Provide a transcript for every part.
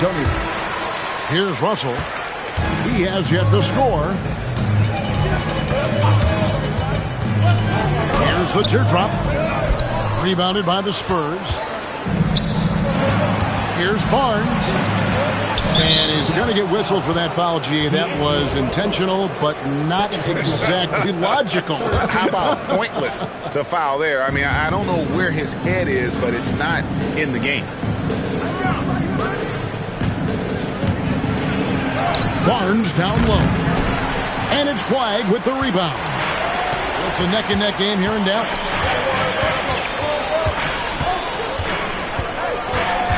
Antonio. Here's Russell. He has yet to score. Here's the teardrop. Rebounded by the Spurs. Here's Barnes. And he's going to get whistled for that foul, G. That was intentional, but not exactly logical. How about pointless to foul there? I mean, I don't know where his head is, but it's not in the game. Barnes down low. And it's Flag with the rebound. It's a neck-and-neck game here in Dallas.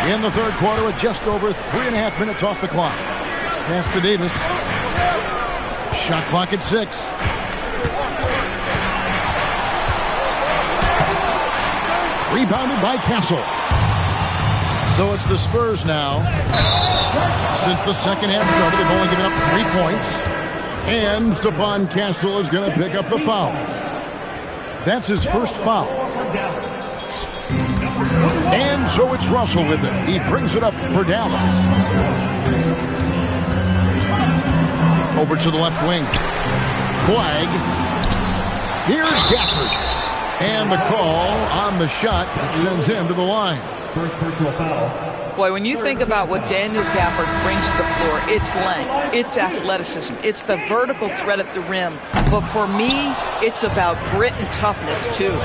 In the third quarter with just over 3.5 minutes off the clock. Pass to Davis. Shot clock at 6. Rebounded by Castle. So it's the Spurs now. Since the second half started, they've only given up 3 points. And Stephon Castle is going to pick up the foul. That's his first foul. And so it's Russell with it. He brings it up for Dallas. Over to the left wing. Flag. Here's Gafford. And the call on the shot that sends him to the line. First personal foul. Boy, when you think about what Daniel Gafford brings to the floor, it's length, it's athleticism, it's the vertical threat at the rim. But for me, it's about grit and toughness, too.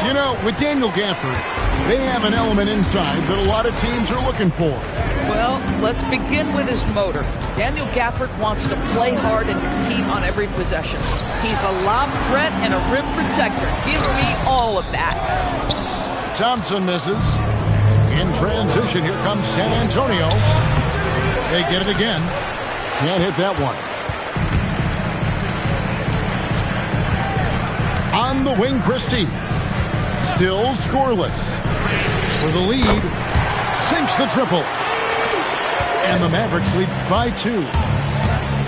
You know, with Daniel Gafford, they have an element inside that a lot of teams are looking for. Well, let's begin with his motor. Daniel Gafford wants to play hard and compete on every possession. He's a lob threat and a rim protector. Give me all of that. Thompson misses. In transition, here comes San Antonio. They get it again. Can't hit that one. On the wing, Christie. Still scoreless. For the lead. Sinks the triple. And the Mavericks lead by 2.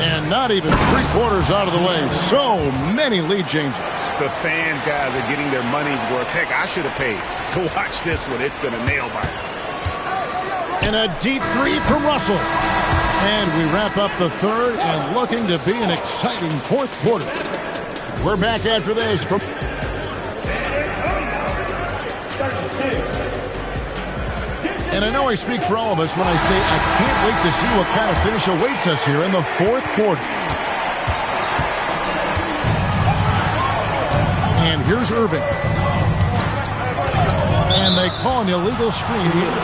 And not even 3/4 out of the way. So many lead changes. The fans, guys, are getting their money's worth. Heck, I should have paid to watch this one. It's been a nail biter. And a deep 3 from Russell. And we wrap up the third and looking to be an exciting fourth quarter. We're back after this from... And I know I speak for all of us when I say I can't wait to see what kind of finish awaits us here in the fourth quarter. And here's Irving. And they call an illegal screen here.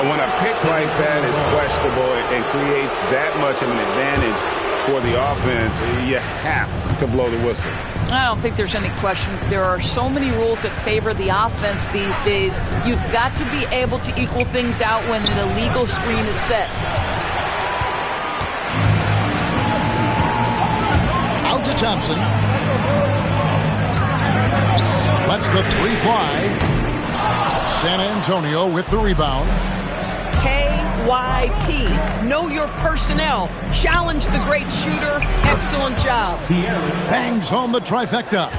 When a pick like that is questionable and creates that much of an advantage for the offense, you have to blow the whistle. I don't think there's any question. There are so many rules that favor the offense these days. You've got to be able to equal things out when an illegal screen is set. Out to Thompson. Lets the 3 fly. San Antonio with the rebound. KYP. Know your personnel. Challenge the great shooter. Excellent job. Bangs home the trifecta.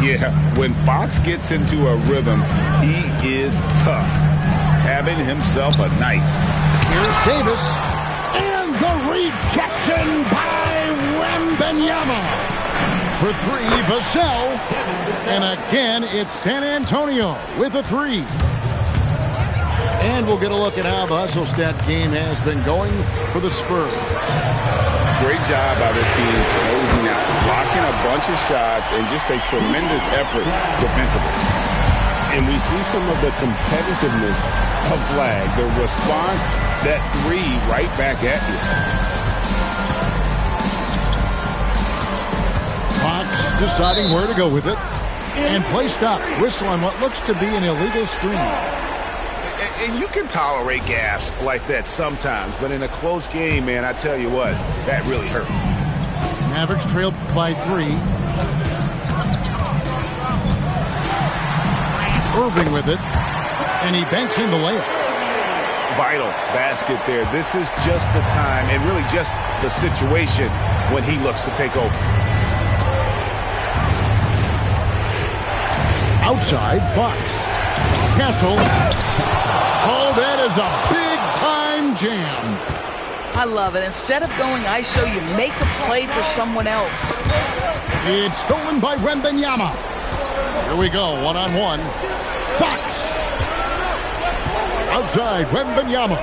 Yeah, when Fox gets into a rhythm, he is tough. Having himself a night. Here's Davis. And the rejection by Wembanyama. For 3, Vassell. And again, it's San Antonio with a 3. And we'll get a look at how the hustle stat game has been going for the Spurs. Great job by this team closing out, blocking a bunch of shots, and just a tremendous effort defensively. And we see some of the competitiveness of Flag, the response, that 3 right back at you. Fox deciding where to go with it. And play stops. Whistle on what looks to be an illegal screen. And you can tolerate gaffes like that sometimes, but in a close game, man, I tell you what, that really hurts. Mavericks trailed by 3. Irving with it, and he banks in the layup. Vital basket there. This is just the time, and really just the situation when he looks to take over. Outside, Fox. Castle. Oh, that is a big-time jam. I love it. Instead of going ISO, you make a play for someone else. It's stolen by Wembanyama. Here we go, one-on-one. Fox. Outside, Wembanyama.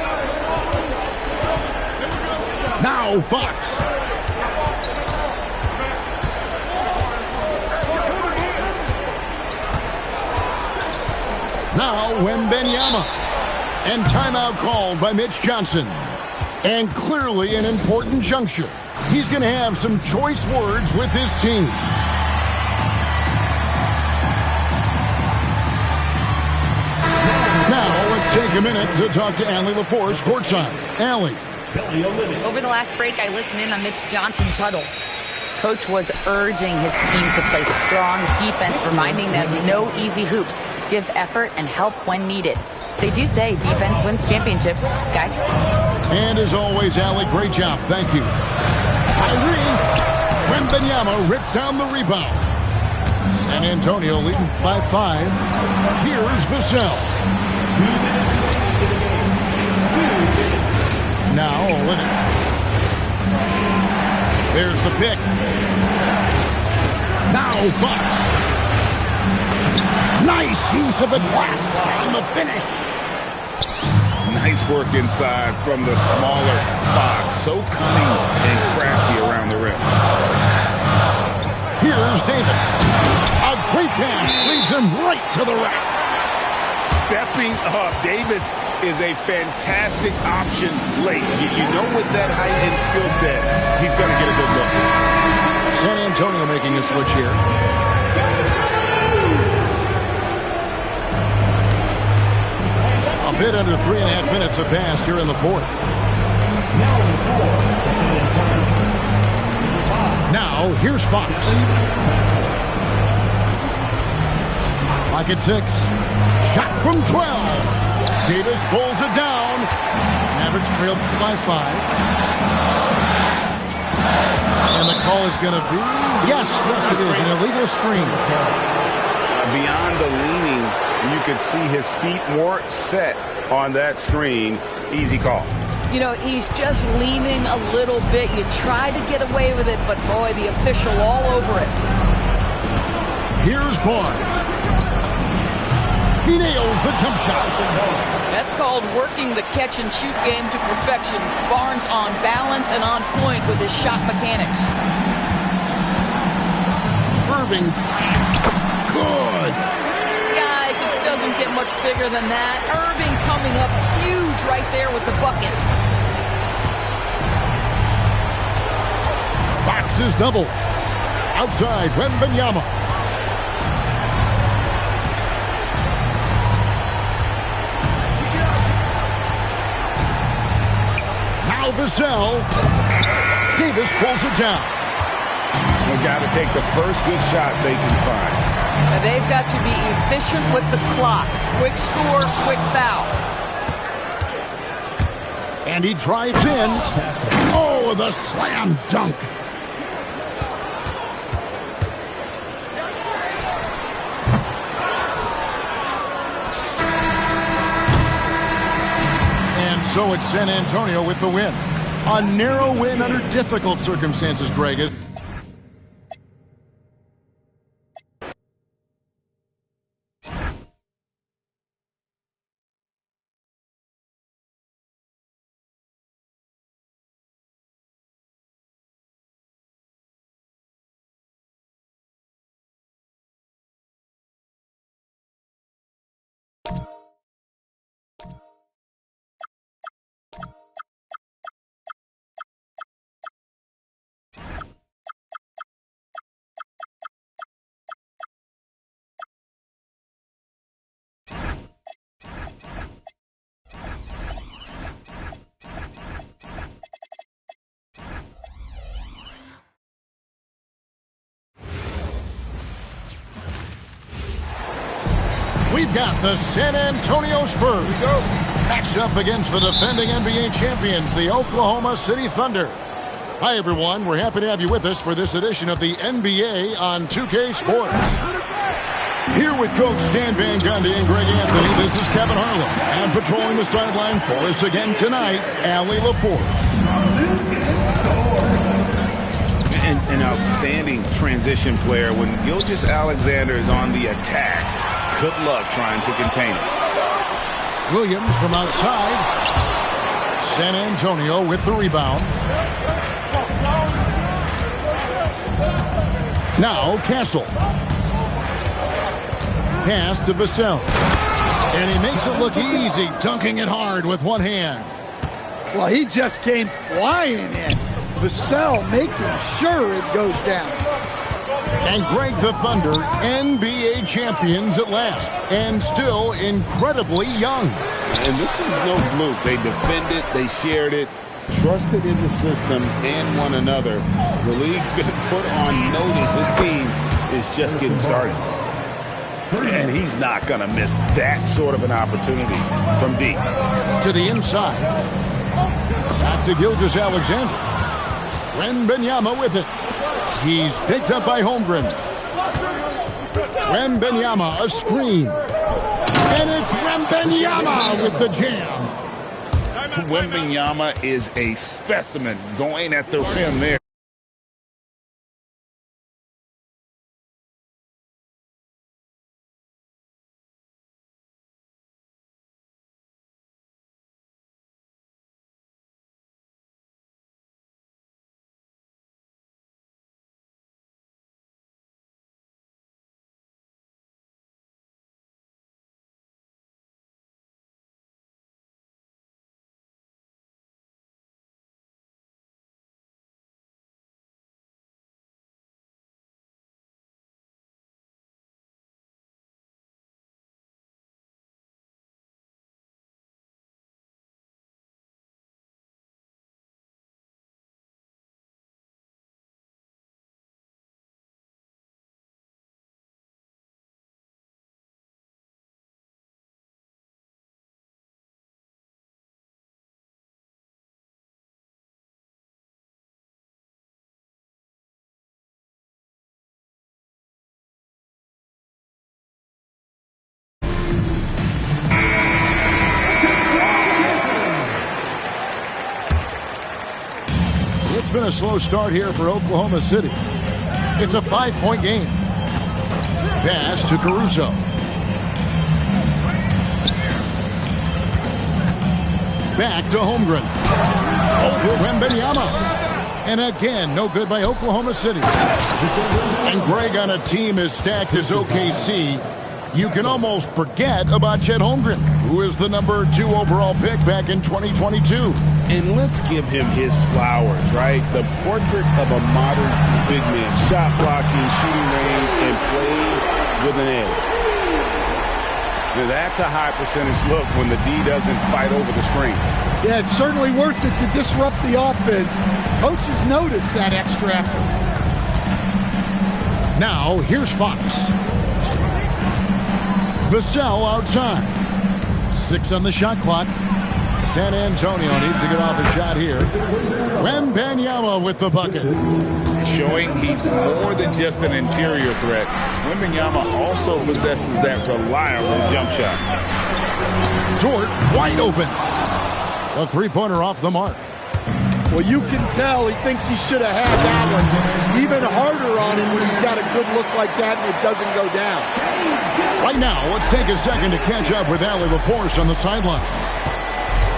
Now Fox. Now Wembanyama. And timeout called by Mitch Johnson. And clearly an important juncture. He's going to have some choice words with his team. Now let's take a minute to talk to Allie LaForce courtside. Allie. Over the last break, I listened in on Mitch Johnson's huddle. Coach was urging his team to play strong defense, reminding them no easy hoops, give effort, and help when needed. They do say defense wins championships, guys. And as always, Allie, great job. Thank you. Kyrie. Wembanyama rips down the rebound. San Antonio leading by 5. Here's Vassell. Now Olynyk. There's the pick. Now Fox. Nice use of the glass on the finish. Nice work inside from the smaller Fox. So cunning and crafty around the rim. Here's Davis. A great pass leads him right to the rack. Stepping up, Davis is a fantastic option late. You know, with that height and skill set, he's going to get a good look. San Antonio making a switch here. A bit under 3.5 minutes have passed here in the fourth. Now, here's Fox. Pocket 6. Shot from 12. Davis pulls it down. Mavericks trailed by 5. And the call is going to be, yes, it is, an illegal screen. Beyond the leaning, you could see his feet more set on that screen. Easy call. You know, he's just leaning a little bit. You try to get away with it, but boy, the official all over it. Here's Barnes. He nails the jump shot. That's called working the catch-and-shoot game to perfection. Barnes on balance and on point with his shot mechanics. Irving. Good. Guys, it doesn't get much bigger than that. Irving coming up huge right there with the bucket. Fox is double. Outside, Wembanyama. Now Vassell. Davis pulls it down. They've got to take the first good shot they can find. They've got to be efficient with the clock. Quick score, quick foul. And he drives in. Oh, the slam dunk. And so it's San Antonio with the win. A narrow win under difficult circumstances, Greg. We've got the San Antonio Spurs matched up against the defending NBA champions, the Oklahoma City Thunder. Hi, everyone. We're happy to have you with us for this edition of the NBA on 2K Sports. Here with Coach Stan Van Gundy and Greg Anthony, this is Kevin Harlan. And patrolling the sideline for us again tonight, Allie LaForce. An outstanding transition player. When Gilgeous-Alexander is on the attack, good luck trying to contain it. Williams from outside. San Antonio with the rebound. Now Castle. Pass to Vassell. And he makes it look easy, dunking it hard with one hand. Well, he just came flying in. Vassell making sure it goes down. And Greg, the Thunder, NBA champions at last, and still incredibly young. And this is no fluke. They defended, they shared it, trusted in the system and one another. The league's been put on notice. This team is just getting started. And he's not going to miss that sort of an opportunity from deep. To the inside. Back to Gilgeous-Alexander. Wembanyama with it. He's picked up by Holmgren. Wembanyama, a screen. And it's Wembanyama with the jam. Wembanyama is a specimen going at the rim there. It's been a slow start here for Oklahoma City. It's a 5-point game. Pass to Caruso. Back to Holmgren. Over Wembanyama. And again, no good by Oklahoma City. And Greg, on a team as stacked as OKC, you can almost forget about Chet Holmgren, who is the number 2 overall pick back in 2022. And let's give him his flowers, right? The portrait of a modern big man. Shot blocking, shooting range, and plays with an edge. Now that's a high percentage look when the D doesn't fight over the screen. Yeah, it's certainly worth it to disrupt the offense. Coaches notice that extra effort. Now, here's Fox. Vassell outside. 6 on the shot clock. San Antonio needs to get off a shot here. Wembanyama with the bucket. Showing he's more than just an interior threat. Wembanyama also possesses that reliable jump shot. Dort wide open. A three-pointer off the mark. Well, you can tell he thinks he should have had that one. Even harder on him when he's got a good look like that and it doesn't go down. Right now, let's take a second to catch up with Allie LaForce on the sidelines.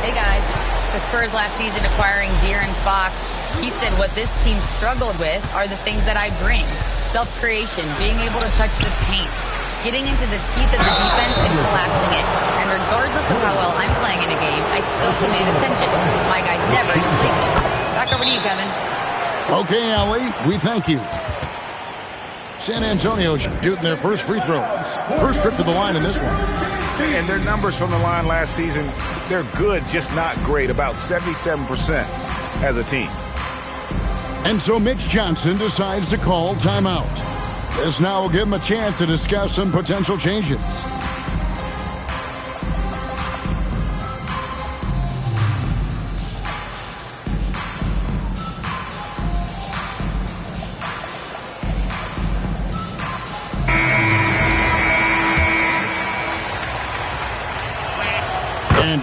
Hey guys, the Spurs last season acquiring De'Aaron Fox, he said what this team struggled with are the things that I bring. Self-creation, being able to touch the paint, getting into the teeth of the defense and collapsing it. And regardless of how well I'm playing in a game, I still command attention. My guys never just leave me. Back over to you, Kevin. Okay, Allie, we thank you. San Antonio shooting their first free throws. First trip to the line in this one. And their numbers from the line last season, they're good, just not great. About 77% as a team. And so Mitch Johnson decides to call timeout. This now will give him a chance to discuss some potential changes.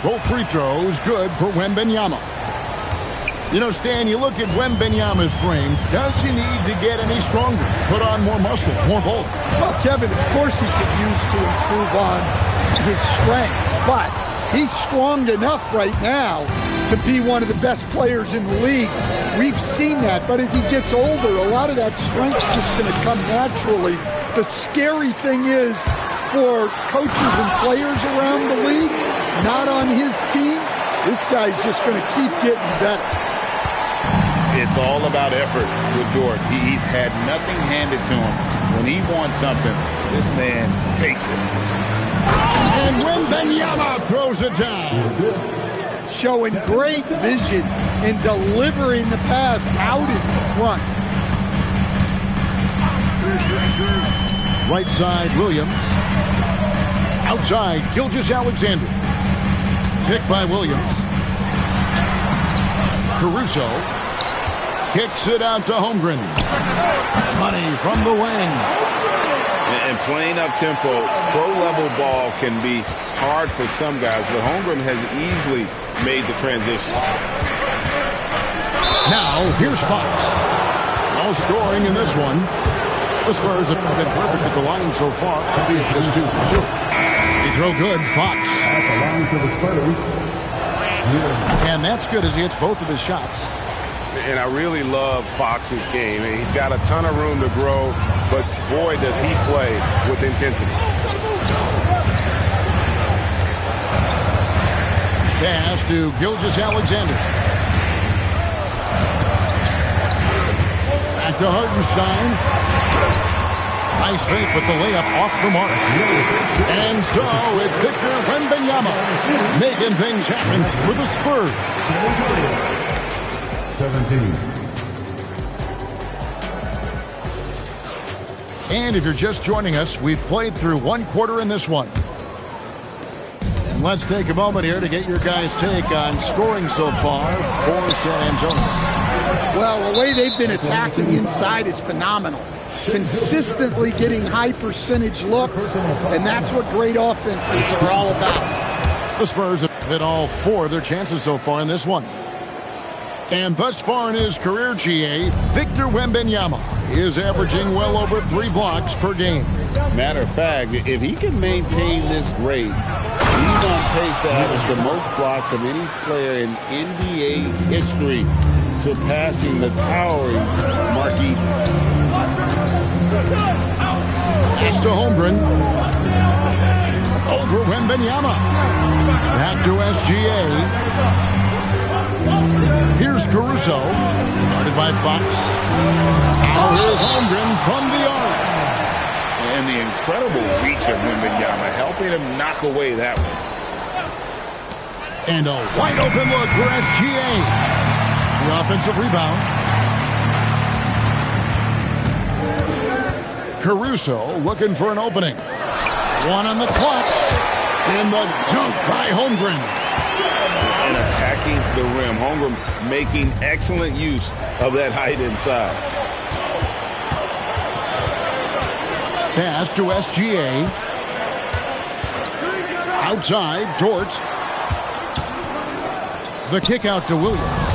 Both free throws good for Wembanyama. You know, Stan, you look at Wembanyama's frame. Does he need to get any stronger? Put on more muscle, more bulk? Well, Kevin, of course he could use to improve on his strength, but he's strong enough right now to be one of the best players in the league. We've seen that, but as he gets older, a lot of that strength is just going to come naturally. The scary thing is for coaches and players around the league, not on his team, this guy's just going to keep getting better. It's all about effort with Dort. He's had nothing handed to him. When he wants something, this man takes it. And Wembanyama throws it down. Showing great vision in delivering the pass out in front. Right side, Williams. Outside, Gilgeous-Alexander. Picked by Williams. Caruso kicks it out to Holmgren. Money from the wing. And playing up-tempo, pro-level ball can be hard for some guys, but Holmgren has easily made the transition. Now, here's Fox. No scoring in this one. The Spurs have been perfect at the line so far. Could be just 2 for 2. He throw good, Fox. At the line for the Spurs. And that's good as he hits both of his shots. And I really love Fox's game. He's got a ton of room to grow, but boy, does he play with intensity. Pass to Gilgeous-Alexander. Back to Hartenstein. Nice fake, but the layup off the mark. And so it's Victor Wembanyama making things happen for the Spurs. 17. And if you're just joining us, we've played through 1 quarter in this one. And let's take a moment here to get your guys' take on scoring so far for San Antonio. Well, the way they've been attacking inside is phenomenal. Consistently getting high percentage looks, and that's what great offenses are all about. The Spurs have hit all 4 of their chances so far in this one. And thus far in his career, GA, Victor Wembanyama is averaging well over 3 blocks per game. Matter of fact, if he can maintain this rate, he's on pace to average the most blocks of any player in NBA history, surpassing the towering Marquis. Pass to Holmgren. Over Wembanyama. Back to SGA. Here's Caruso. Guarded by Fox. Now here's Holmgren from the arc. And the incredible reach of Wembanyama, helping him knock away that one. And a wide open look for SGA. The offensive rebound. Caruso looking for an opening. 1 on the clock. And the dunk by Holmgren. And attacking the rim. Holmgren making excellent use of that height inside. Pass to SGA. Outside, Dort. The kick out to Williams.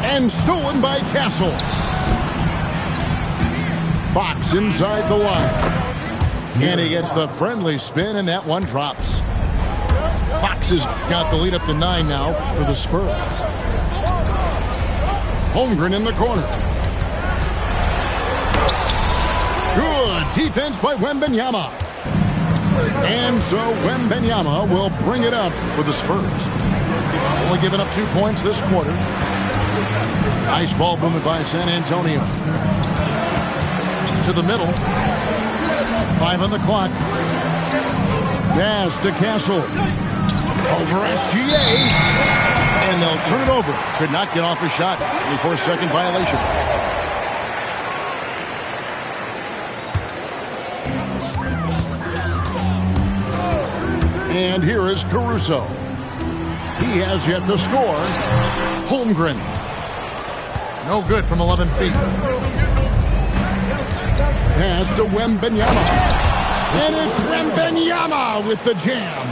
And stolen by Castle. Fox inside the line. And he gets the friendly spin, and that one drops. Fox has got the lead up to 9 now for the Spurs. Holmgren in the corner. Good defense by Wembanyama. And so Wembanyama will bring it up for the Spurs. Only giving up 2 points this quarter. Nice ball movement by San Antonio. To the middle. 5 on the clock. Pass to Castle. Over SGA. And they'll turn it over. Could not get off a shot. 24-second violation. And here is Caruso. He has yet to score. Holmgren. No good from 11 feet. Pass to Wembanyama. And it's Wembanyama with the jam.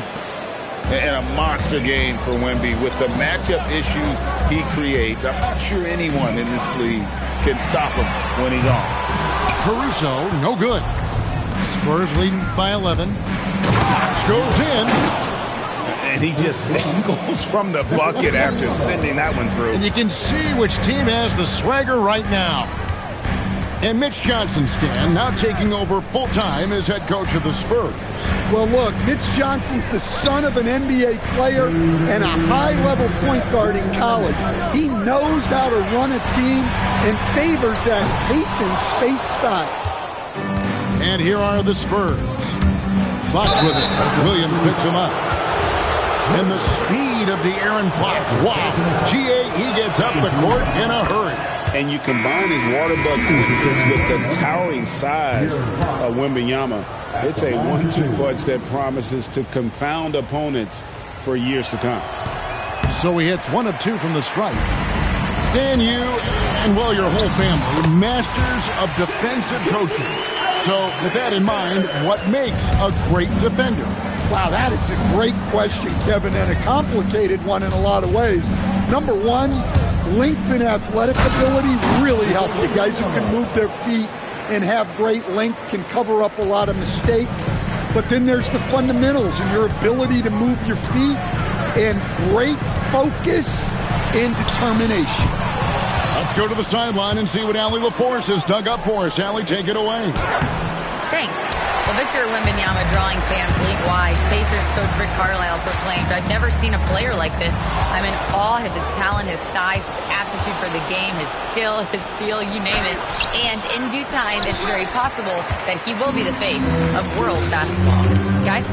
and a monster game for Wemby. With the matchup issues he creates, I'm not sure anyone in this league can stop him when he's on. Caruso, no good. Spurs leading by 11. Fox goes in. And he just dangles from the bucket after sending that one through. And you can see which team has the swagger right now. And Mitch Johnson, Stan, now taking over full-time as head coach of the Spurs. Well, look, Mitch Johnson's the son of an NBA player and a high-level point guard in college. He knows how to run a team and favors that pace and space style. And here are the Spurs. Fox with it. Williams picks him up. And the speed of De'Aaron Fox. Wow. He gets up the court in a hurry. And you combine his water bucket with the towering size of Wembanyama. It's a 1-2 punch that promises to confound opponents for years to come. So he hits 1 of 2 from the stripe. Stan, you and, well, your whole family, masters of defensive coaching. So with that in mind, what makes a great defender? Wow, that is a great question, Kevin, and a complicated one in a lot of ways. Number one, length and athletic ability really help. The guys who can move their feet and have great length can cover up a lot of mistakes. But then there's the fundamentals and your ability to move your feet and great focus and determination. Let's go to the sideline and see what Allie LaForce has dug up for us. Allie, take it away. Thanks. Well, Victor Wembanyama drawing fans league-wide. Pacers coach Rick Carlisle proclaimed, "I've never seen a player like this. I'm in awe of his talent, his size, his aptitude for the game, his skill, his feel, you name it." And in due time, it's very possible that he will be the face of world basketball. Guys?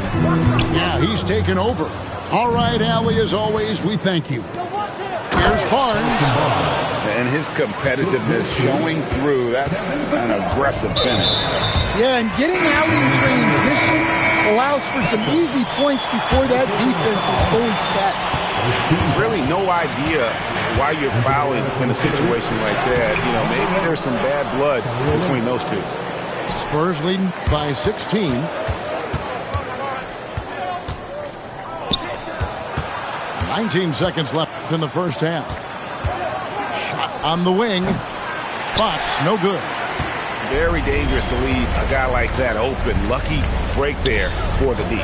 Yeah, he's taken over. All right, Allie, as always, we thank you. Here's Barnes. And his competitiveness showing through. That's an aggressive finish. Yeah, and getting out in transition allows for some easy points before that defense is fully set. Really no idea why you're fouling in a situation like that. You know, maybe there's some bad blood between those two. Spurs leading by 16. "19 seconds left in the first half. Shot on the wing. Fox, no good. Very dangerous to leave a guy like that open. Lucky break there for the D.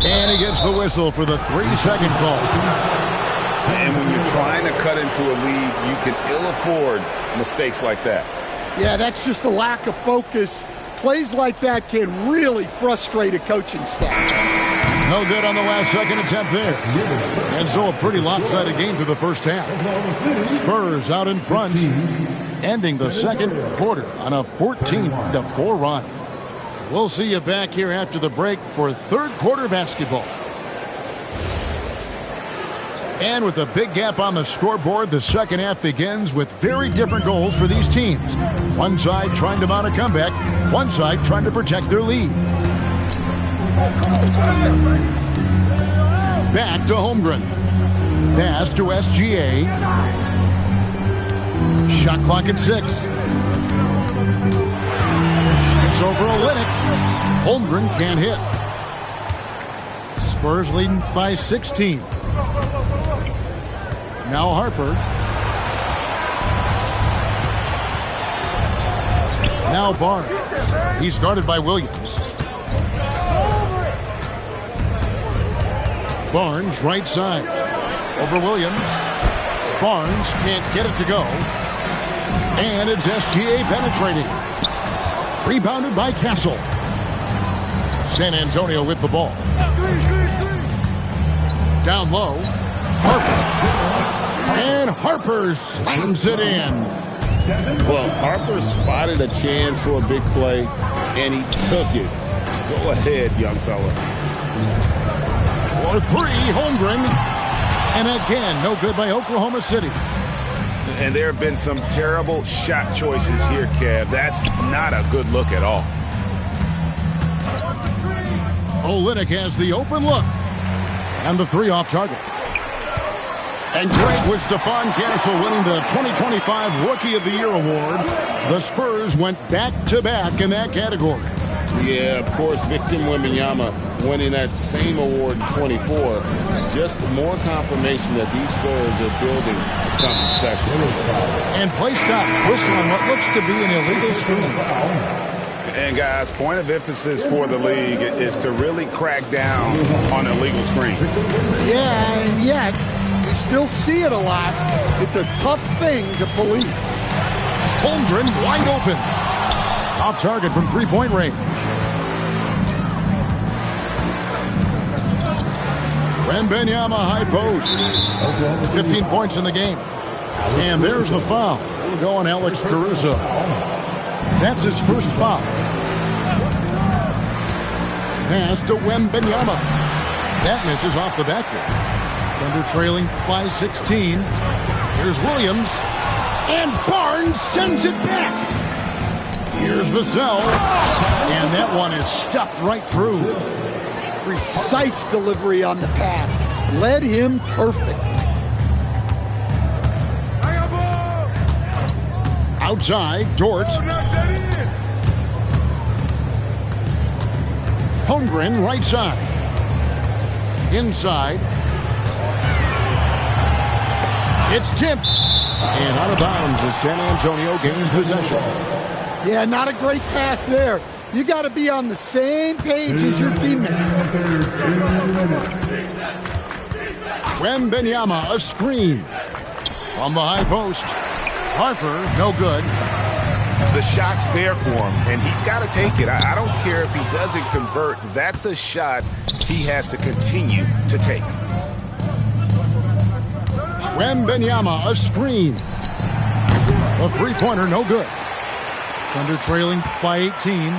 And he gets the whistle for the 3-second call. And when you're trying to cut into a lead, you can ill afford mistakes like that. Yeah, that's just a lack of focus. Plays like that can really frustrate a coaching staff. No good on the last second attempt there. And so a pretty lopsided game through the first half. Spurs out in front, ending the second quarter on a 14-4 run. We'll see you back here after the break for third quarter basketball. And with a big gap on the scoreboard, the second half begins with very different goals for these teams. One side trying to mount a comeback, one side trying to protect their lead. Back to Holmgren. Pass to SGA. Shot clock at 6. It's over Olynyk. Holmgren can't hit. Spurs leading by 16. Now Harper. Now Barnes. He's guarded by Williams. Barnes, right side. Over Williams. Barnes can't get it to go. And it's SGA penetrating. Rebounded by Castle. San Antonio with the ball. Down low. Harper. And Harper slams it in. Well, Harper spotted a chance for a big play, and he took it. Go ahead, young fella. For 3, Holmgren. And again, no good by Oklahoma City. And there have been some terrible shot choices here, Kev. That's not a good look at all. Olynyk has the open look. And the 3 off target. And great was Stephon Castle winning the 2025 Rookie of the Year award. The Spurs went back-to-back in that category. Yeah, of course, Victor Wembanyama winning that same award in 24. Just more confirmation that these Spurs are building something special. And play stops. Whistle on what looks to be an illegal screen. And guys, point of emphasis for the league is to really crack down on illegal screens. Yeah, and yet you still see it a lot. It's a tough thing to police. Holmgren wide open. Off target from three-point range. Wembanyama high post. 15 points in the game. And there's the foul. We'll go on Alex Caruso. That's his first foul. Pass to Wembanyama. That misses off the backboard. Thunder trailing by 16. Here's Williams. And Barnes sends it back. Here's Vassell. And that one is stuffed right through. Precise delivery on the pass. Led him perfectly. Outside, Dort. Holmgren, right side. Inside. It's tipped. And out of bounds as San Antonio gains possession. Yeah, not a great pass there. You got to be on the same page as your teammates. Wembanyama, a screen. From the high post. Harper, no good. The shot's there for him, and he's got to take it. I don't care if he doesn't convert. That's a shot he has to continue to take. Wembanyama, a screen. A three-pointer, no good. Thunder trailing by 18.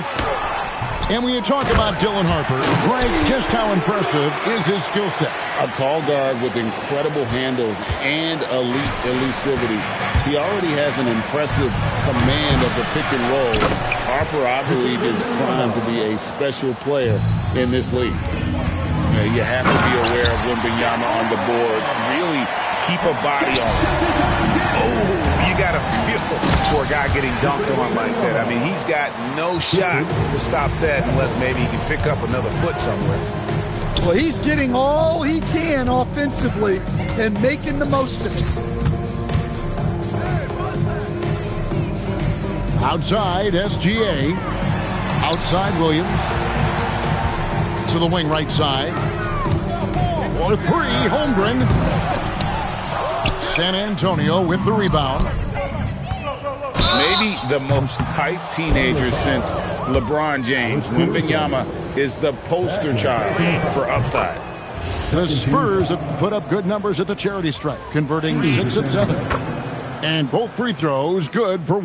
And when you talk about Dylan Harper, Greg, just how impressive is his skill set? A tall guard with incredible handles and elite elusivity. He already has an impressive command of the pick and roll. Harper, I believe, is primed to be a special player in this league. You have to be aware of Wembanyama on the boards. Really keep a body on him. Oh, you got to feel for a guy getting dunked on like that. I mean, he's got no shot to stop that unless maybe he can pick up another foot somewhere. Well, he's getting all he can offensively and making the most of it. Outside, SGA. Outside, Williams. To the wing right side. For three, Holmgren. San Antonio with the rebound. Maybe the most hyped teenager since LeBron James. Wembanyama is the poster child for upside. The Spurs have put up good numbers at the charity stripe, converting 6 of 7. And both free throws good for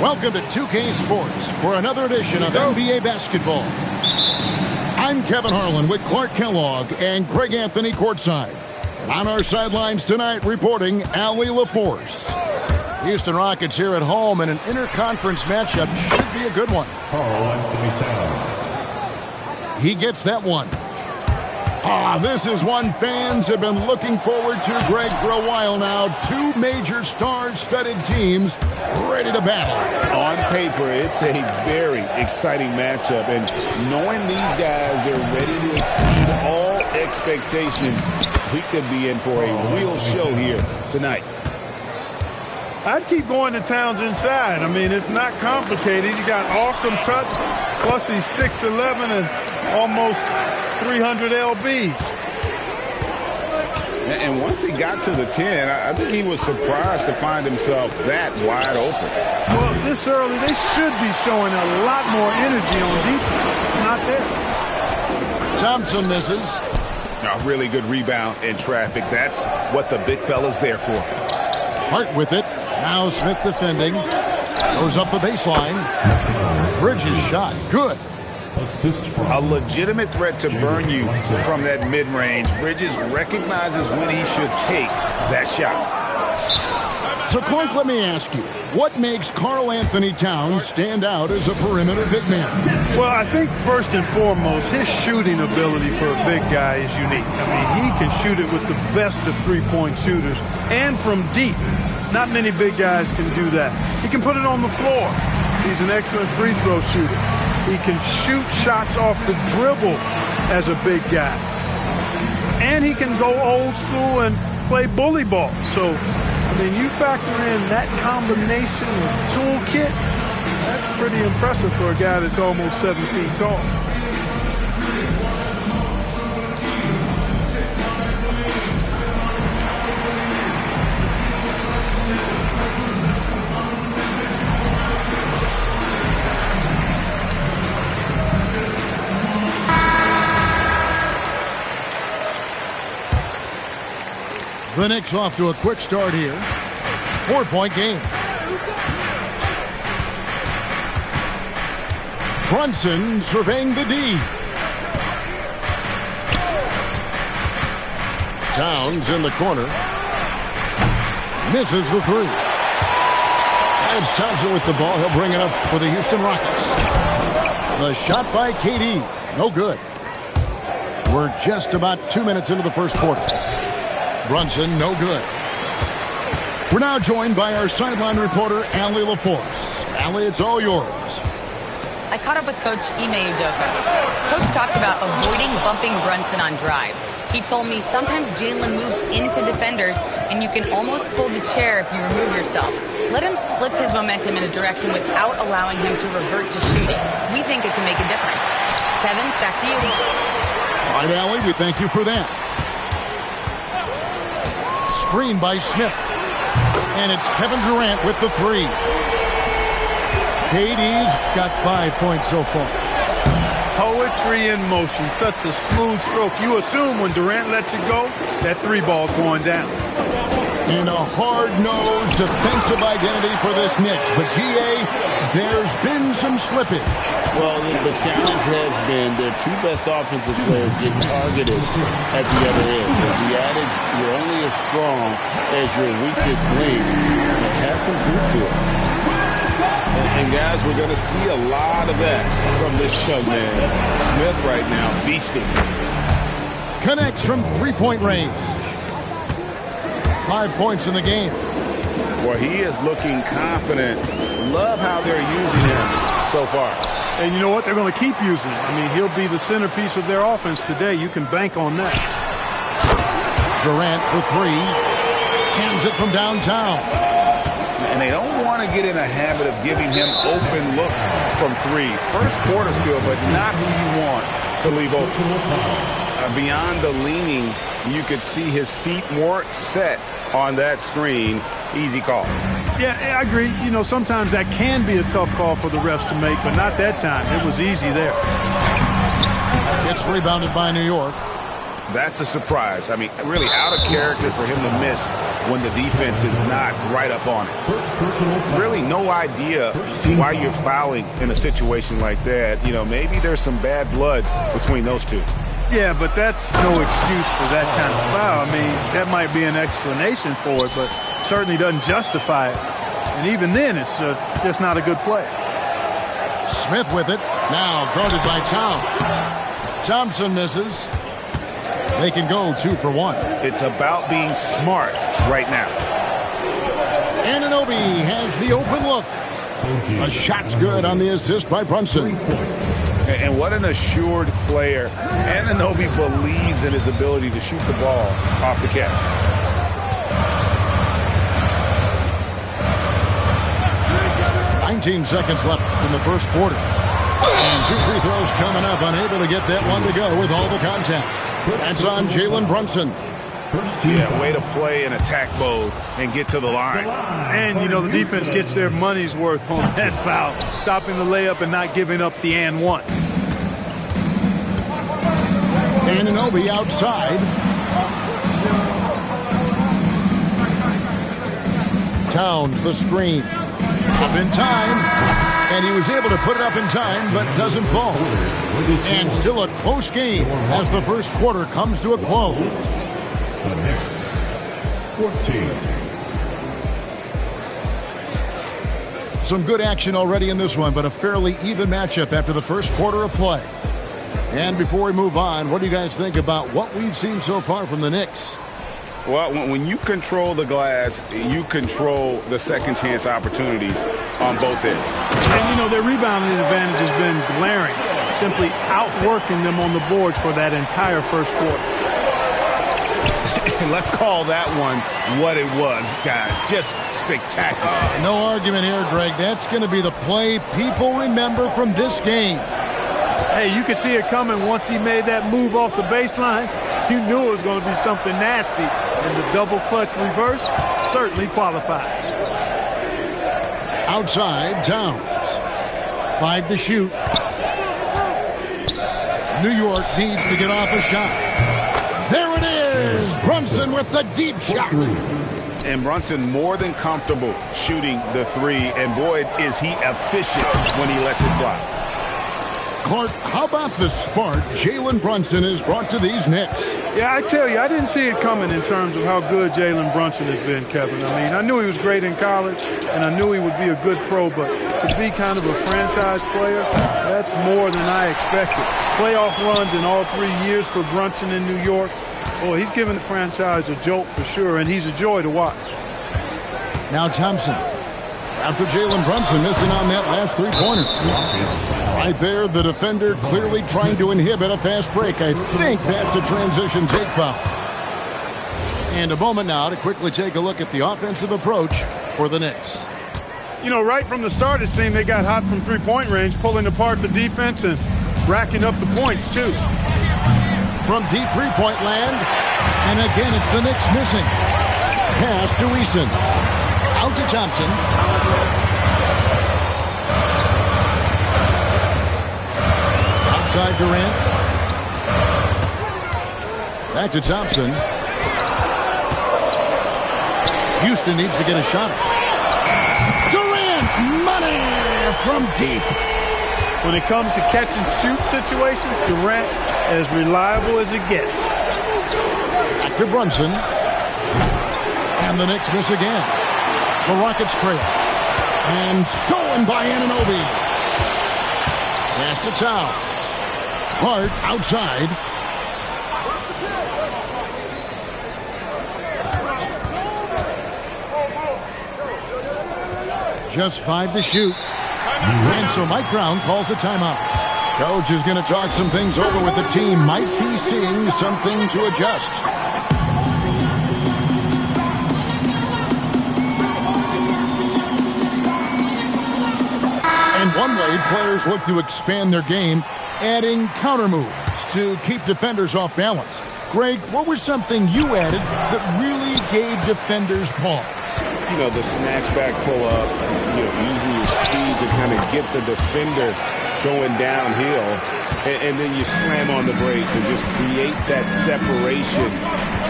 Welcome to 2K Sports for another edition of NBA Basketball. I'm Kevin Harlan with Clark Kellogg and Greg Anthony courtside. And on our sidelines tonight reporting Allie LaForce. Houston Rockets here at home in an interconference matchup should be a good one. He gets that one. This is one fans have been looking forward to, Greg, for a while now. Two major star-studded teams ready to battle. On paper, it's a very exciting matchup, and knowing these guys are ready to exceed all expectations, we could be in for a real show here tonight. I'd keep going to Towns inside. I mean, it's not complicated. He's got awesome touch, plus he's 6'11" and almost 300 lbs. And once he got to the 10, I think he was surprised to find himself that wide open. Well, this early, they should be showing a lot more energy on defense. It's not there. Thompson misses. A really good rebound in traffic. That's what the big fella's there for. Hart with it. Now Smith defending. Goes up the baseline. Bridges shot. Good. A legitimate threat to burn you from that mid-range. Bridges recognizes when he should take that shot. So, Clark, let me ask you, what makes Karl Anthony Towns stand out as a perimeter big man? Well, I think first and foremost, his shooting ability for a big guy is unique. I mean, he can shoot it with the best of three-point shooters and from deep. Not many big guys can do that. He can put it on the floor. He's an excellent free throw shooter. He can shoot shots off the dribble as a big guy. And he can go old school and play bully ball. So, I mean, you factor in that combination of toolkit, that's pretty impressive for a guy that's almost 7 feet tall. The Knicks off to a quick start here. 4-point game. Brunson surveying the D. Towns in the corner. Misses the three. And it's Thompson with the ball. He'll bring it up for the Houston Rockets. The shot by KD. No good. We're just about 2 minutes into the first quarter. Brunson, no good. We're now joined by our sideline reporter, Allie LaForce. Allie, it's all yours. I caught up with Coach Ime Udoka. Coach talked about avoiding bumping Brunson on drives. He told me sometimes Jalen moves into defenders, and you can almost pull the chair if you remove yourself. Let him slip his momentum in a direction without allowing him to revert to shooting. We think it can make a difference. Kevin, back to you. All right, Allie, we thank you for that. Screen by Smith. And it's Kevin Durant with the three. KD's got 5 points so far. Poetry in motion. Such a smooth stroke. You assume when Durant lets it go, that three ball's going down. In a hard-nosed defensive identity for this Knicks. But, GA, there's been some slippage. Well, the challenge has been their two best offensive players get targeted at the other end. The adage, you're only as strong as your weakest link. It has some truth to it. And guys, we're going to see a lot of that from this young man. Smith right now, beasting. Connects from three-point range. 5 points in the game. Well, he is looking confident. Love how they're using him so far. And you know what? They're going to keep using him. I mean, he'll be the centerpiece of their offense today. You can bank on that. Durant for three. Hands it from downtown. And they don't want to get in a habit of giving him open looks from three. First quarter still, but not who you want to leave open. Beyond the leaning, you could see his feet weren't set on that screen. Easy call. Yeah, I agree. You know, sometimes that can be a tough call for the refs to make, but not that time. It was easy there. It's rebounded by New York. That's a surprise. I mean, really out of character for him to miss when the defense is not right up on it. Really no idea why you're fouling in a situation like that. You know, maybe there's some bad blood between those two. Yeah, but that's no excuse for that kind of foul. I mean, that might be an explanation for it, but certainly doesn't justify it. And even then, it's just not a good play. Smith with it. Now guarded by Towns. Thompson misses. They can go 2 for 1. It's about being smart right now. Anunoby has the open look. A shot's good on the assist by Brunson. And what an assured player. Anunoby believes in his ability to shoot the ball off the catch. Seconds left in the first quarter. And 2 free throws coming up. Unable to get that one to go with all the contact. That's on Jalen Brunson. Yeah, way to play in attack mode and get to the line. And, you know, the defense gets their money's worth on that foul. Stopping the layup and not giving up the and one. Anunoby outside. Towns the screen. Up in time, and he was able to put it up in time, but doesn't fall. And still a close game as the first quarter comes to a close. 14. Some good action already in this one, but a fairly even matchup after the first quarter of play. And before we move on, what do you guys think about what we've seen so far from the Knicks? Well, when you control the glass, you control the second chance opportunities on both ends. And, you know, their rebounding advantage has been glaring, simply outworking them on the boards for that entire first quarter. Let's call that one what it was, guys. Just spectacular. No argument here, Greg. That's going to be the play people remember from this game. Hey, you could see it coming once he made that move off the baseline. You knew it was going to be something nasty, and the double clutch reverse certainly qualifies. Outside, Towns. 5 to shoot. New York needs to get off a shot. There it is! Brunson with the deep shot. And Brunson more than comfortable shooting the three, and boy, is he efficient when he lets it fly. Clark, how about the spark Jalen Brunson has brought to these Knicks? Yeah, I tell you, I didn't see it coming in terms of how good Jalen Brunson has been, Kevin. I mean, I knew he was great in college, and I knew he would be a good pro, but to be kind of a franchise player, that's more than I expected. Playoff runs in all 3 years for Brunson in New York. Boy, he's given the franchise a jolt for sure, and he's a joy to watch. Now Thompson. After Jalen Brunson missing on that last three-pointer. Right there, the defender clearly trying to inhibit a fast break. I think that's a transition take foul. And a moment now to quickly take a look at the offensive approach for the Knicks. You know, right from the start, it seemed they got hot from three-point range, pulling apart the defense and racking up the points, too. From deep three-point land, and again, it's the Knicks missing. Pass to Eason. Out to Thompson. Outside Durant. Back to Thompson. Houston needs to get a shot. Durant, money from deep. When it comes to catch and shoot situations, Durant as reliable as it gets. Back to Brunson. And the Knicks miss again. The Rockets trail. And stolen by Anunoby. Pass to Towns. Hart outside. Just 5 to shoot. And so Mike Brown calls a timeout. Coach is going to talk some things over with the team. Might be seeing something to adjust. And one way players look to expand their game, adding counter moves to keep defenders off balance. Greg, what was something you added that really gave defenders pause? You know, the snatch back pull up, you know, using your speed to kind of get the defender going downhill and then you slam on the brakes and just create that separation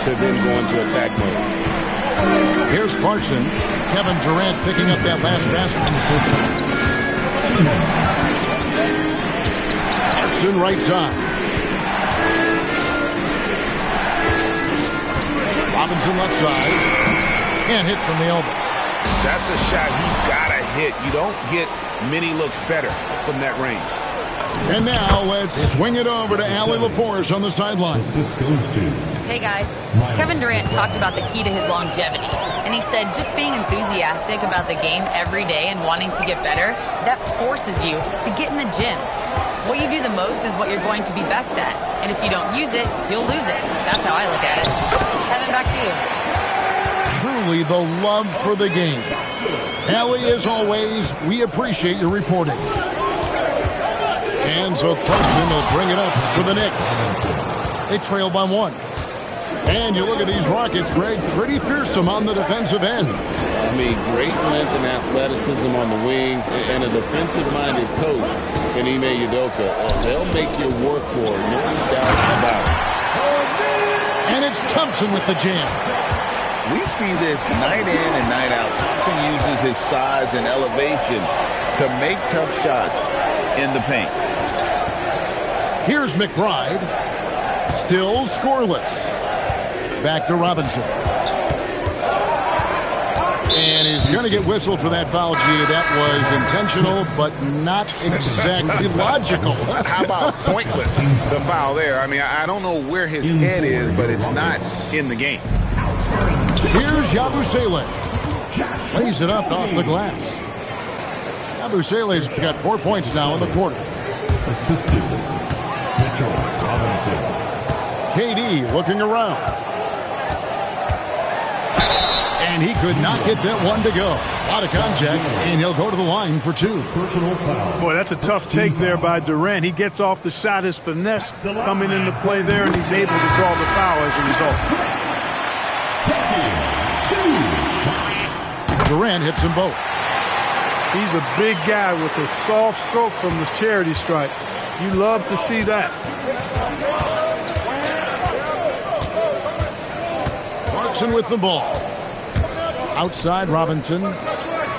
to then go into attack mode. Here's Clarkson. Kevin Durant picking up that last basket. Clarkson right side. Robinson left side. Can't hit from the elbow. That's a shot he's got to hit. You don't get many looks better from that range. And now let's swing it over to Allie LaForce on the sideline. Hey guys, Kevin Durant talked about the key to his longevity, and he said just being enthusiastic about the game every day and wanting to get better, that forces you to get in the gym. What you do the most is what you're going to be best at, and if you don't use it, you'll lose it. That's how I look at it. Kevin, back to you. Truly the love for the game. Allie, as always, we appreciate your reporting. And so Clarkson will bring it up for the Knicks. They trail by 1. And you look at these Rockets, Greg, pretty fearsome on the defensive end. I mean, great length and athleticism on the wings, and a defensive-minded coach in Ime Udoka. They'll make you work for it, no doubt about it. And it's Thompson with the jam. We see this night in and night out. Thompson uses his size and elevation to make tough shots in the paint. Here's McBride. Still scoreless. Back to Robinson. And he's going to get whistled for that foul, G. That was intentional, but not exactly logical. How about pointless to foul there? I mean, I don't know where his head is, but it's not in the game. Here's Yabusele. Lays it up off the glass. Yabusele's got 4 points now in the quarter. Assisted Mitchell Robinson. KD looking around. And he could not get that one to go. A lot of contact, and he'll go to the line for 2. Personal foul. Boy, that's a tough take there by Durant. He gets off the shot, his finesse coming into play there, and he's able to draw the foul as a result. Durant hits them both. He's a big guy with a soft stroke from the charity stripe. You love to see that. Clarkson with the ball. Outside Robinson.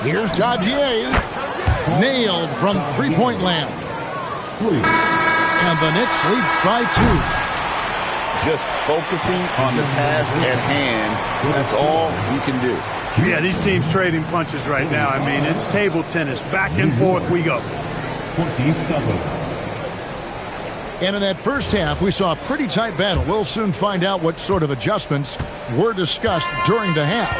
Here's Dadier. Nailed from three-point land. And the Knicks lead by 2. Just focusing on the task at hand, that's all you can do. Yeah, these teams trading punches right now. I mean, it's table tennis. Back and forth we go. 27. And in that first half, we saw a pretty tight battle. We'll soon find out what sort of adjustments were discussed during the half.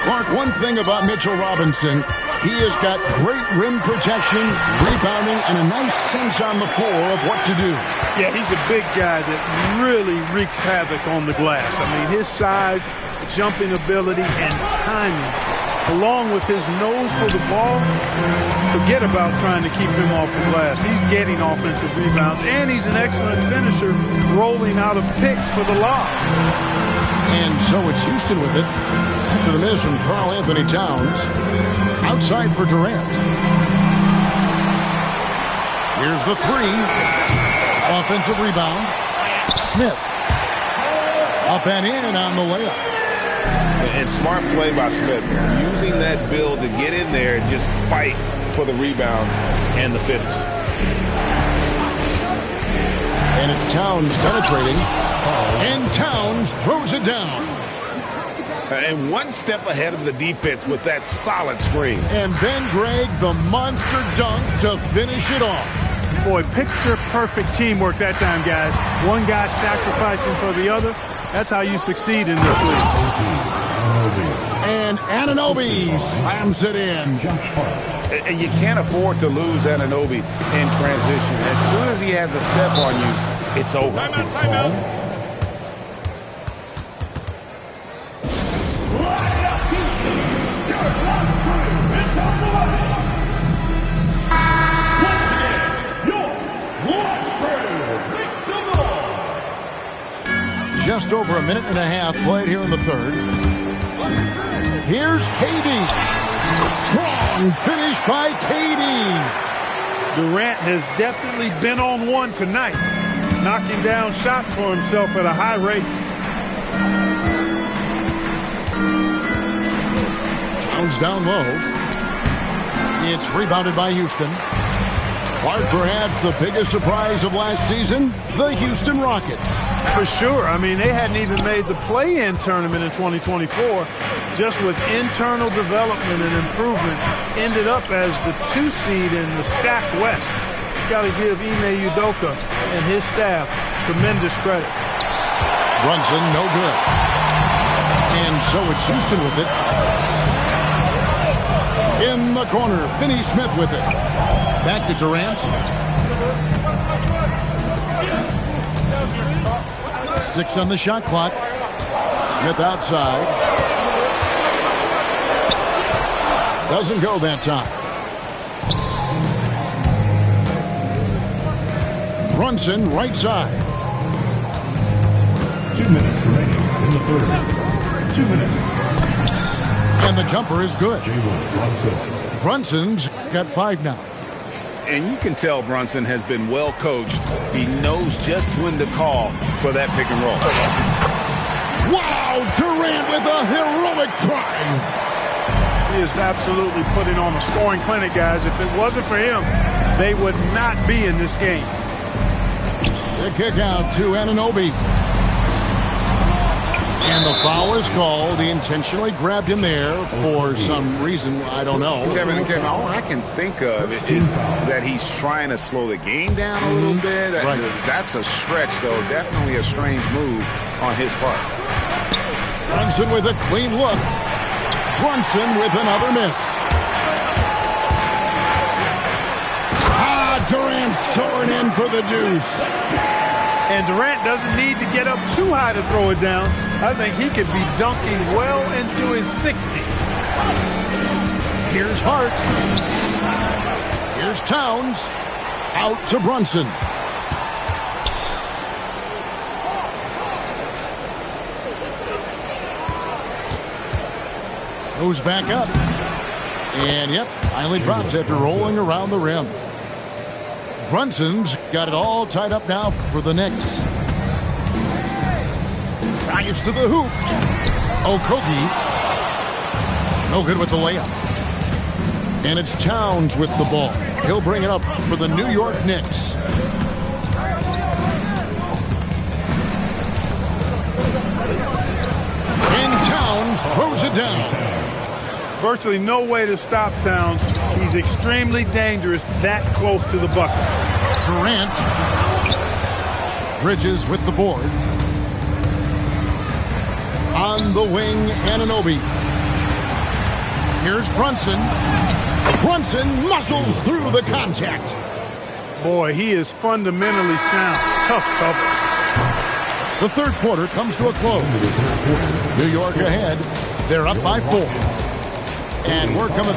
Clark, one thing about Mitchell Robinson, he has got great rim protection, rebounding, and a nice sense on the floor of what to do. Yeah, he's a big guy that really wreaks havoc on the glass. I mean, his size, jumping ability, and timing, along with his nose for the ball, forget about trying to keep him off the glass. He's getting offensive rebounds, and he's an excellent finisher, rolling out of picks for the lob. And so it's Houston with it. After the miss from Karl Anthony Towns. Outside for Durant. Here's the 3. Offensive rebound. Smith. Up and in on the layup. And smart play by Smith. Using that build to get in there and just fight for the rebound and the finish. And it's Towns penetrating. And Towns throws it down. And one step ahead of the defense with that solid screen. And then, Greg, the monster dunk to finish it off. Boy, picture-perfect teamwork that time, guys. One guy sacrificing for the other. That's how you succeed in this league. And Anunoby slams it in. And you can't afford to lose Anunoby in transition. As soon as he has a step on you, it's over. Timeout. Just over a minute and a half played here in the third. Here's KD. Strong finish by KD. Durant has definitely been on one tonight, knocking down shots for himself at a high rate. Towns down low. It's rebounded by Houston. Clark, perhaps the biggest surprise of last season, the Houston Rockets. For sure. I mean, they hadn't even made the play-in tournament in 2024. Just with internal development and improvement, ended up as the 2 seed in the stacked West. Got to give Ime Udoka and his staff tremendous credit. Brunson, no good. And so it's Houston with it. In the corner, Finney-Smith with it. Back to Durant. 6 on the shot clock. Smith outside. Doesn't go that time. Brunson, right side. 2 minutes remaining in the third. 2 minutes. And the jumper is good. Jalen Brunson. Brunson's got 5 now. And you can tell Brunson has been well coached. He knows just when to call for that pick and roll. Wow, Durant with a heroic drive. He is absolutely putting on a scoring clinic, guys. If it wasn't for him, they would not be in this game. The kick out to Anunoby. And the foul is called. He intentionally grabbed him there for some reason. I don't know. Kevin, all I can think of is that he's trying to slow the game down a little bit. Right. That's a stretch, though. Definitely a strange move on his part. Brunson with a clean look. Brunson with another miss. Durant soaring in for the deuce. And Durant doesn't need to get up too high to throw it down. I think he could be dunking well into his 60s. Here's Hart. Here's Towns. Out to Brunson. Goes back up. And, yep, finally drops after rolling around the rim. Brunson's got it all tied up now for the Knicks. Drives to the hoop. Okogie. No good with the layup. And it's Towns with the ball. He'll bring it up for the New York Knicks. And Towns throws it down. Virtually no way to stop Towns. He's extremely dangerous that close to the bucket. Durant. Bridges with the board. On the wing, Anunoby. Here's Brunson. Brunson muscles through the contact. Boy, he is fundamentally sound. Tough cover. The third quarter comes to a close. New York ahead. They're up by 4. And we're coming.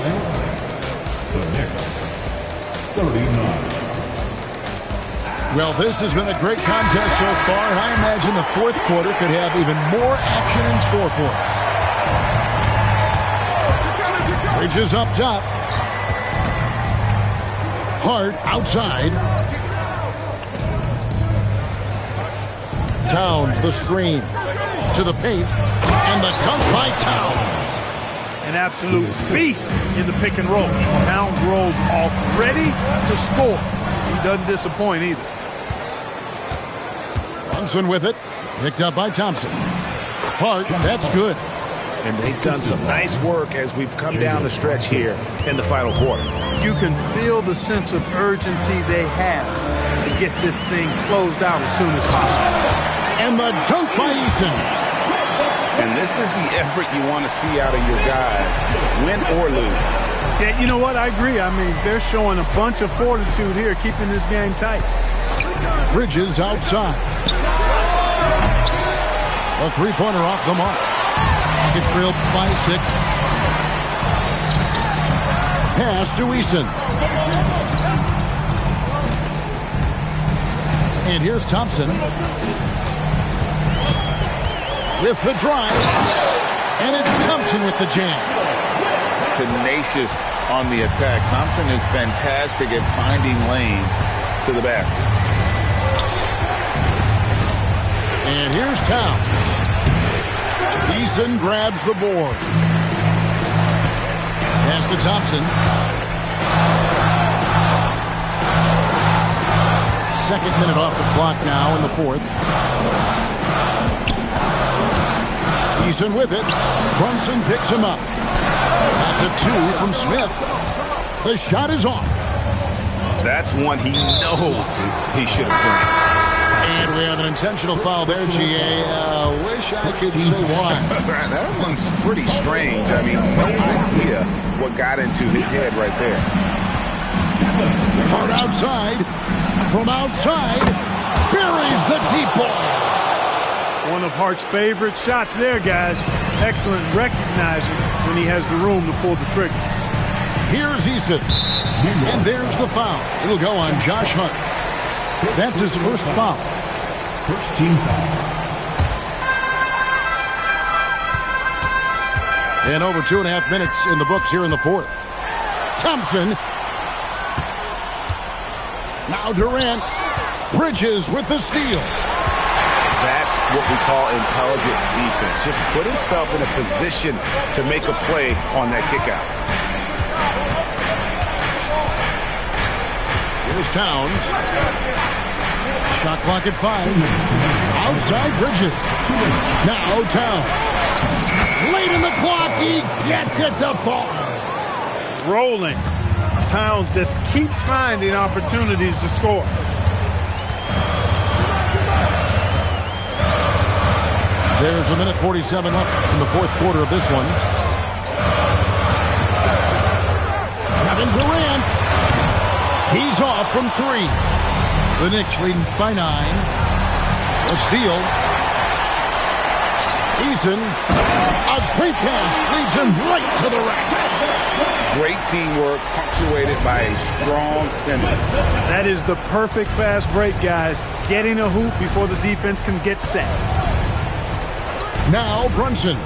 The Knicks, 39. Well, this has been a great contest so far, and I imagine the fourth quarter could have even more action in store for us. Bridges up top. Hart outside. Towns the screen to the paint, and the dunk by Towns. An absolute beast in the pick and roll. Towns rolls off ready to score. He doesn't disappoint either. Brunson with it. Picked up by Thompson. Hart, that's good. And they've done some nice work as we've come down the stretch here in the final quarter. You can feel the sense of urgency they have to get this thing closed out as soon as possible. And the dunk by Eason. And this is the effort you want to see out of your guys, win or lose. Yeah, you know what? I agree. I mean, they're showing a bunch of fortitude here, keeping this game tight. Bridges outside. A three-pointer off the mark. It's trailed by 6. Pass to Eason. And here's Thompson. With the drive. And it's Thompson with the jam. Tenacious on the attack. Thompson is fantastic at finding lanes to the basket. And here's Towns. Eason grabs the board. Pass to Thompson. Second minute off the clock now in the fourth. Eason with it. Brunson picks him up. That's a two from Smith. The shot is off. That's one he knows he should have drained. And we have an intentional foul there, GA. Wish I could say why. That one's pretty strange. I mean, no idea what got into his head right there. Hard outside. From outside. Buries the deep ball. One of Hart's favorite shots there, guys. Excellent recognizing when he has the room to pull the trigger. Here's Eason. And there's the foul. It'll go on Josh Hart. That's his first foul. First team foul. And over 2.5 minutes in the books here in the fourth. Thompson. Now Durant. Bridges with the steal. That's what we call intelligent defense. Just put himself in a position to make a play on that kick out. Here's Towns. Shot clock at 5. Outside Bridges. Now Towns. Late in the clock, he gets it to fall. Rolling. Towns just keeps finding opportunities to score. There's a minute 47 left in the fourth quarter of this one. Kevin Durant. He's off from 3. The Knicks leading by 9. A steal. Eason. A great pass leads him right to the rack. Great teamwork punctuated by a strong finish. That is the perfect fast break, guys. Getting a hoop before the defense can get set. Now Brunson.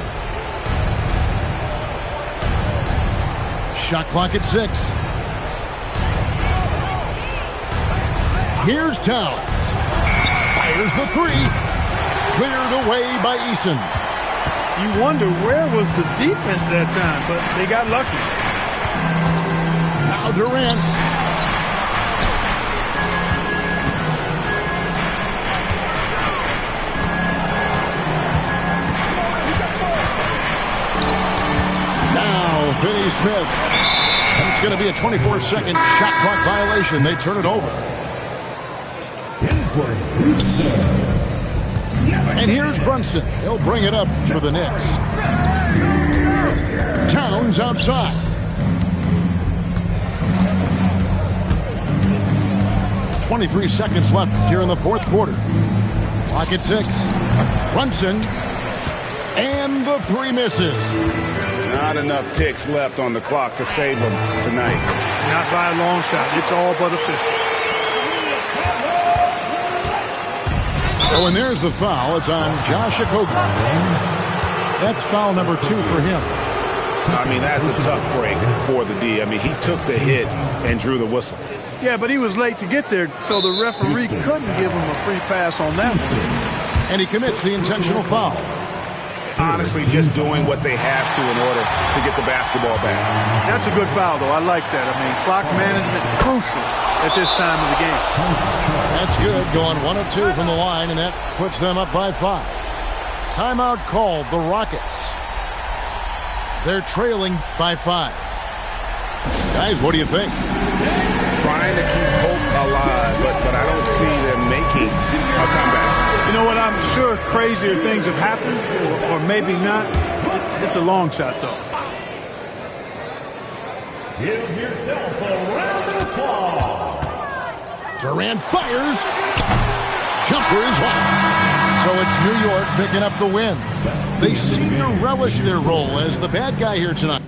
Shot clock at 6. Here's Towns. Fires the 3. Cleared away by Eason. You wonder where was the defense that time, but they got lucky. Now Durant. Now Finney Smith. And it's going to be a 24-second shot clock violation. They turn it over. And here's Brunson. He'll bring it up for the Knicks. Towns outside. .23 seconds left here in the fourth quarter. Clock at 6. Brunson. And the 3 misses. Not enough ticks left on the clock to save them tonight. Not by a long shot. It's all but official. Oh, and there's the foul. It's on Josh Okogie. That's foul number 2 for him. I mean, that's a tough break for the D. I mean, he took the hit and drew the whistle. Yeah, but he was late to get there, so the referee couldn't give him a free pass on that one. And he commits the intentional foul. Honestly, just doing what they have to in order to get the basketball back. That's a good foul, though. I like that. I mean, clock management crucial at this time of the game. That's good. Going 1 of 2 from the line, and that puts them up by 5. Timeout called the Rockets. They're trailing by 5. Guys, what do you think? Trying to keep hope alive, but I don't see them making a comeback. You know what? I'm sure crazier things have happened, or maybe not. It's a long shot, though. Give yourself a round of applause. Durant fires. Jumper is off. So it's New York picking up the win. They seem to relish their role as the bad guy here tonight.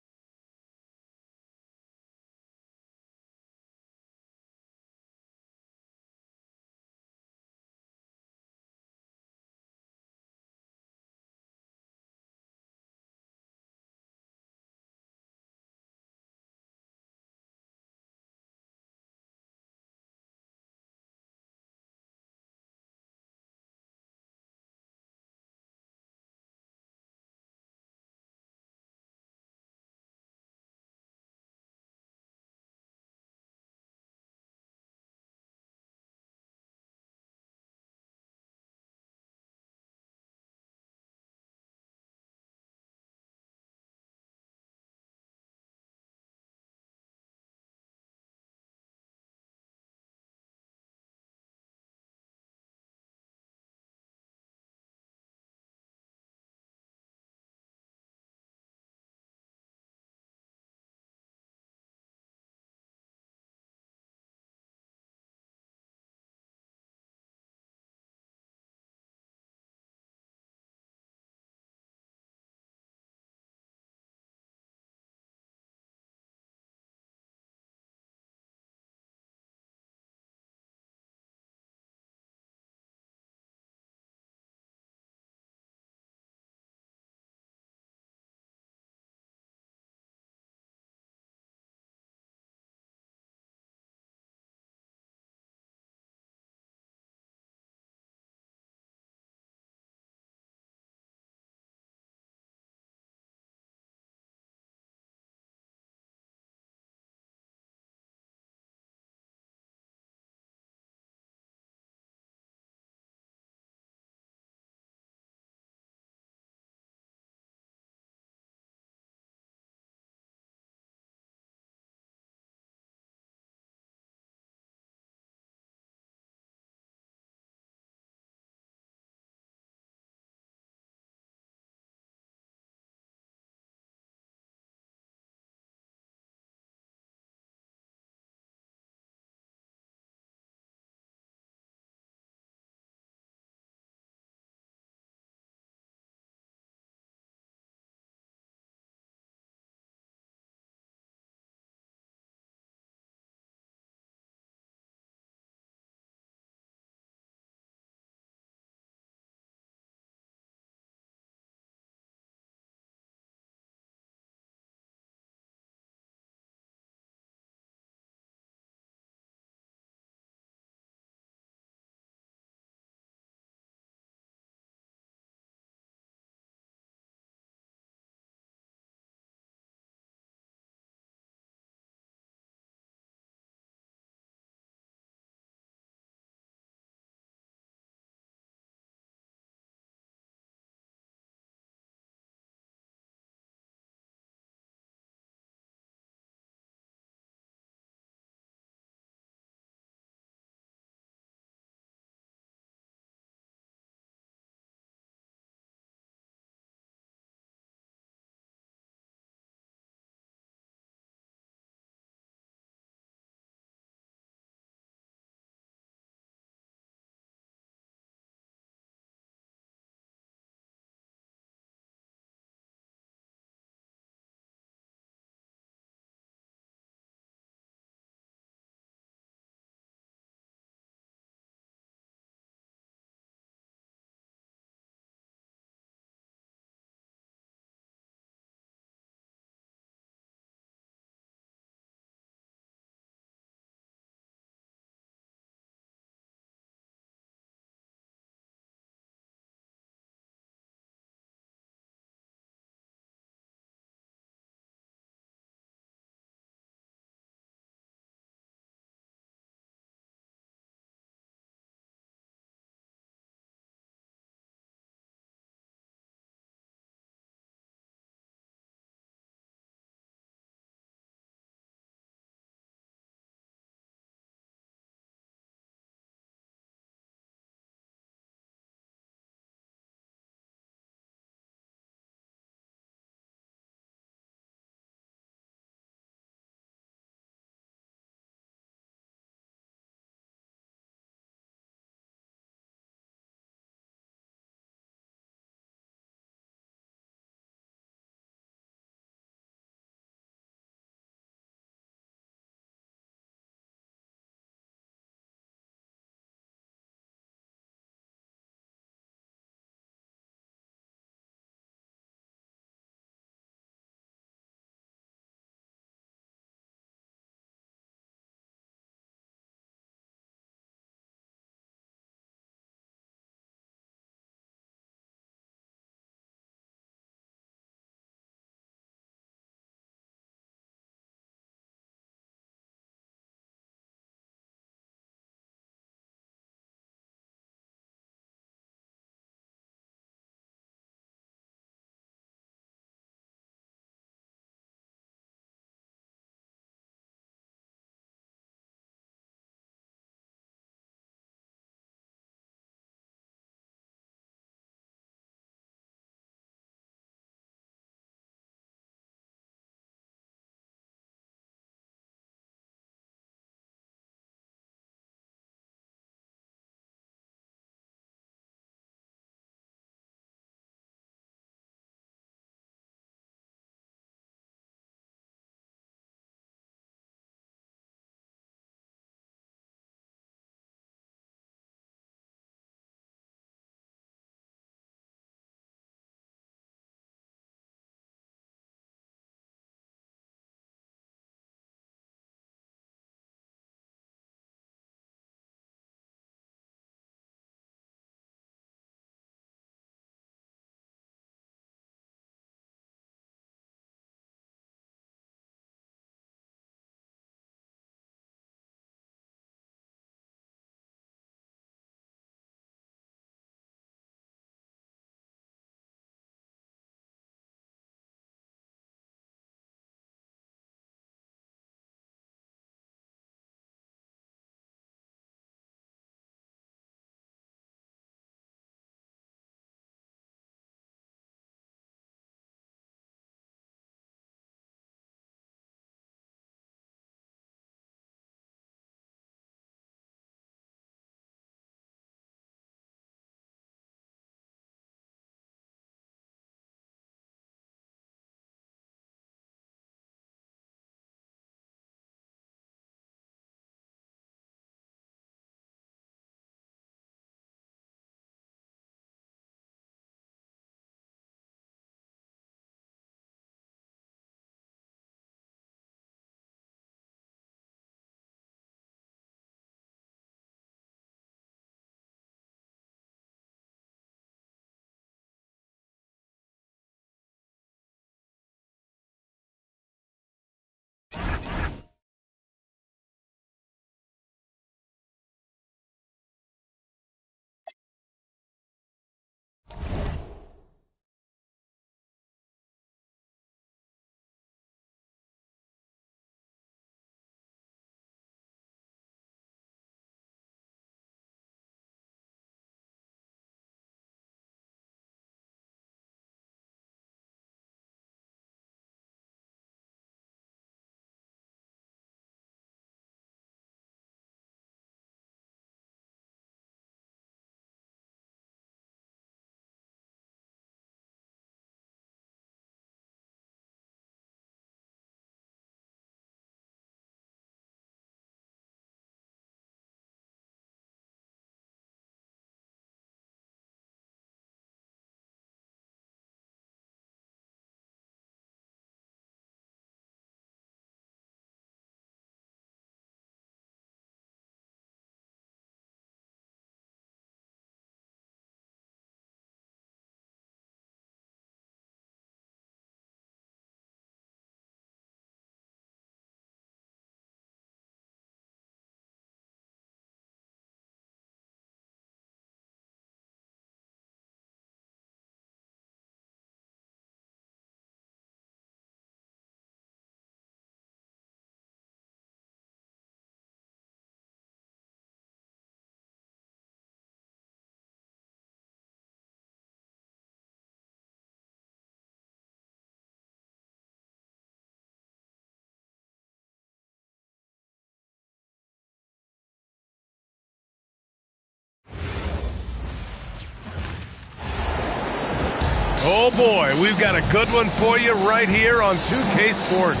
Oh boy, we've got a good one for you right here on 2K Sports.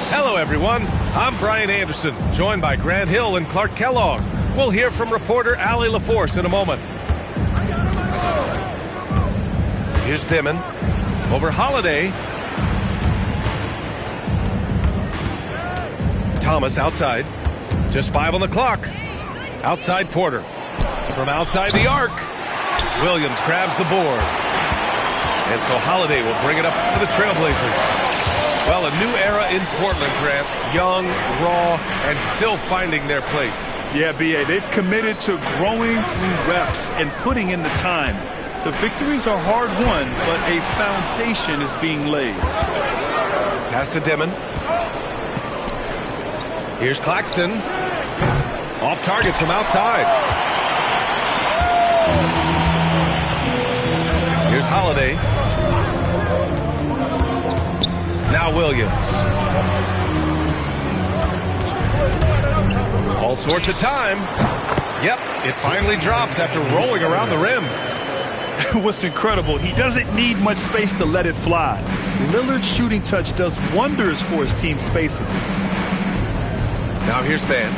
Hello everyone, I'm Brian Anderson, joined by Grant Hill and Clark Kellogg. We'll hear from reporter Allie LaForce in a moment. Here's Dimon over Holiday. Thomas outside, just 5 on the clock. Outside Porter, from outside the arc. Williams grabs the board. And so Holiday will bring it up for the Trailblazers. Well, a new era in Portland, Grant. Young, raw, and still finding their place. Yeah, B.A., they've committed to growing through reps and putting in the time. The victories are hard-won, but a foundation is being laid. Pass to Dimon. Here's Claxton. Off target from outside. Here's Holiday. Now Williams. All sorts of time. Yep, it finally drops after rolling around the rim. What's incredible, he doesn't need much space to let it fly. Lillard's shooting touch does wonders for his team spacing. Now here's Mann.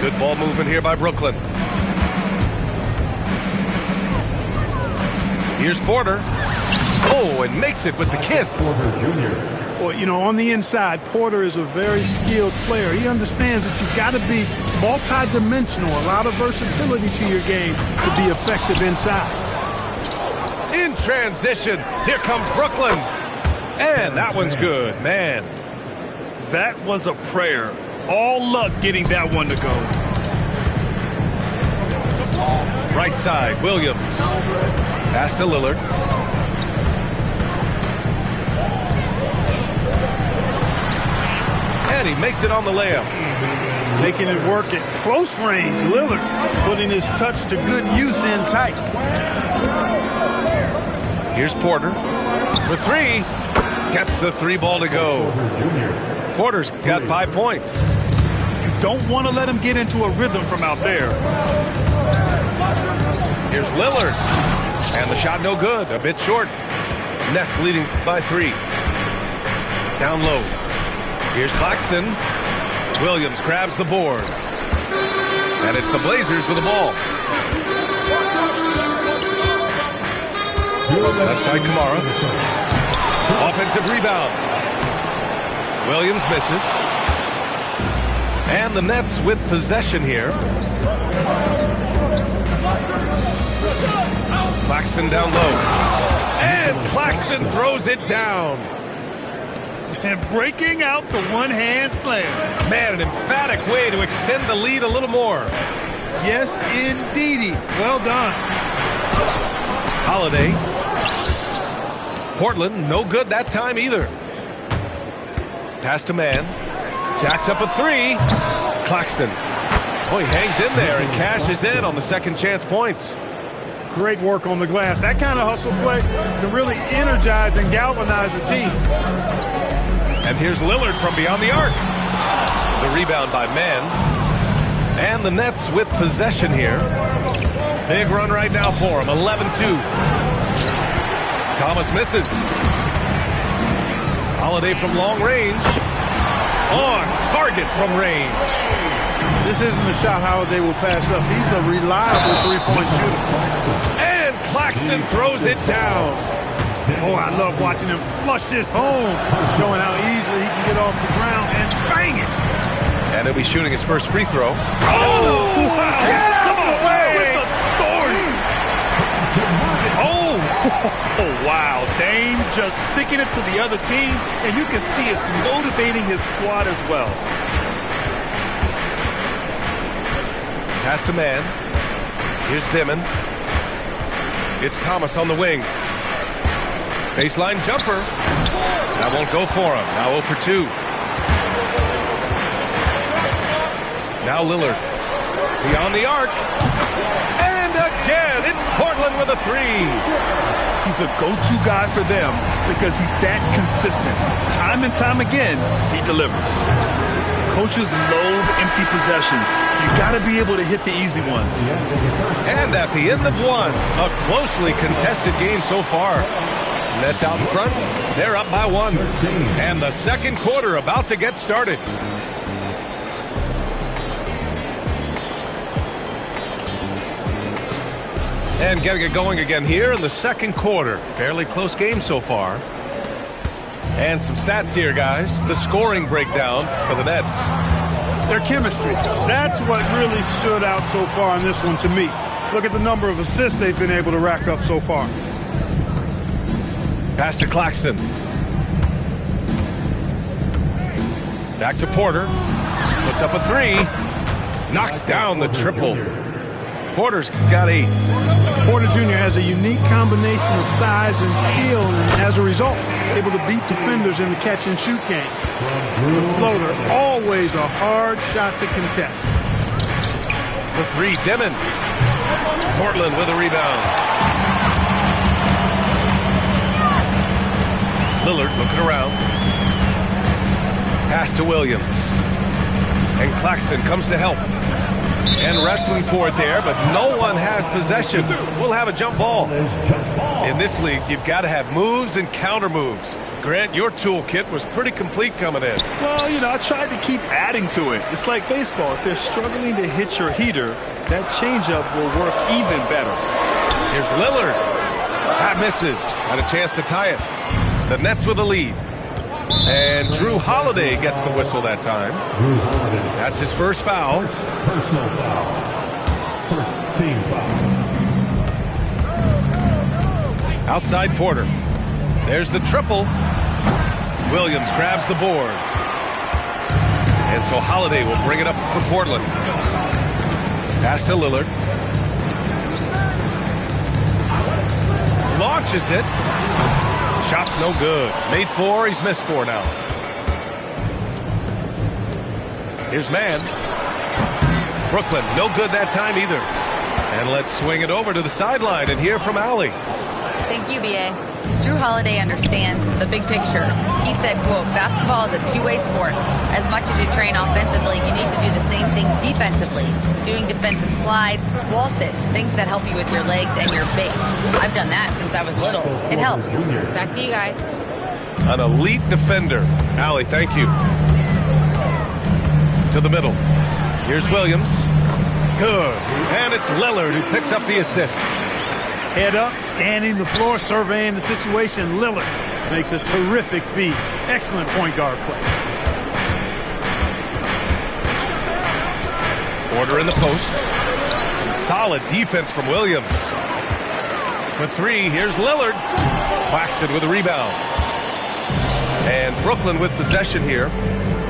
Good ball movement here by Brooklyn. Here's Porter. Oh, and makes it with the kiss. Well, you know, on the inside, Porter is a very skilled player. He understands that you've got to be multi-dimensional, a lot of versatility to your game to be effective inside. In transition, here comes Brooklyn. And that one's good, man. That was a prayer. All luck getting that one to go. Right side, Williams. Pass to Lillard. And he makes it on the layup. Making it work at close range. Lillard putting his touch to good use in tight. Here's Porter for 3. Gets the 3 ball to go. Porter's got 5 points. You don't want to let him get into a rhythm from out there. Here's Lillard. And the shot no good. A bit short. Nets leading by 3. Down low. Here's Claxton. Williams grabs the board. And it's the Blazers with the ball. Left side Kamara. Offensive rebound. Williams misses. And the Nets with possession here. Claxton down low. And Claxton throws it down. And breaking out the one-hand slam. Man, an emphatic way to extend the lead a little more. Yes, indeedy. Well done. Holiday. Portland, no good that time either. Pass to Mann. Jacks up a 3. Claxton. Oh, he hangs in there and cashes in on the second chance points. Great work on the glass. That kind of hustle play can really energize and galvanize the team. And here's Lillard from beyond the arc. The rebound by Mann. And the Nets with possession here. Big run right now for him. 11-2. Thomas misses. Holiday from long range. On target from range. This isn't a shot Holiday will pass up. He's a reliable three-point shooter. And Claxton throws it down. Oh, I love watching him flush it home, showing how easily he can get off the ground and bang it. And he'll be shooting his first free throw. Oh! Wow. Get out of the way! With authority. Oh, wow. Dame just sticking it to the other team, and you can see it's motivating his squad as well. Pass to Mann. Here's Dimon. It's Thomas on the wing. Baseline jumper. That won't go for him. Now 0 for 2. Now Lillard. Beyond the arc. And again, it's Portland with a 3. He's a go-to guy for them because he's that consistent. Time and time again, he delivers. Coaches loathe empty possessions. You got to be able to hit the easy ones. And at the end of one, a closely contested game so far. Nets out in front. They're up by 1. And the second quarter about to get started. And getting it going again here in the second quarter. Fairly close game so far. And some stats here, guys. The scoring breakdown for the Nets. Their chemistry. That's what really stood out so far in this one to me. Look at the number of assists they've been able to rack up so far. Pass to Claxton. Back to Porter. Puts up a 3. Knocks down the triple. Porter's got 8. Porter Jr. has a unique combination of size and skill, and as a result, able to beat defenders in the catch-and-shoot game. The floater, always a hard shot to contest. The 3, Dimon. Portland with a rebound. Lillard looking around. Pass to Williams. And Claxton comes to help. And wrestling for it there, but no one has possession. We'll have a jump ball. In this league, you've got to have moves and counter moves. Grant, your toolkit was pretty complete coming in. Well, I tried to keep adding to it. It's like baseball. If they're struggling to hit your heater, that changeup will work even better. Here's Lillard. That misses. Got a chance to tie it. The Nets with a lead. And Drew Holiday gets the whistle that time. That's his first foul. Personal foul. First team foul. Outside Porter. There's the triple. Williams grabs the board. And so Holiday will bring it up for Portland. Pass to Lillard. Launches it. Shot's no good. Made 4, he's missed 4 now. Here's Mann. Brooklyn, no good that time either. And let's swing it over to the sideline and hear from Allie. Thank you, B.A. Drew Holiday understands the big picture. He said, quote, basketball is a two-way sport. As much as you train offensively, you need to do the same thing defensively. Doing defensive slides, wall sits, things that help you with your legs and your base. I've done that since I was little. It helps. Back to you guys. An elite defender. Allie, thank you. To the middle. Here's Williams. Good. And it's Lillard who picks up the assist. Head up, scanning the floor, surveying the situation. Lillard makes a terrific feed. Excellent point guard play. Porter in the post. Solid defense from Williams. For 3, here's Lillard. Claxton with a rebound. And Brooklyn with possession here.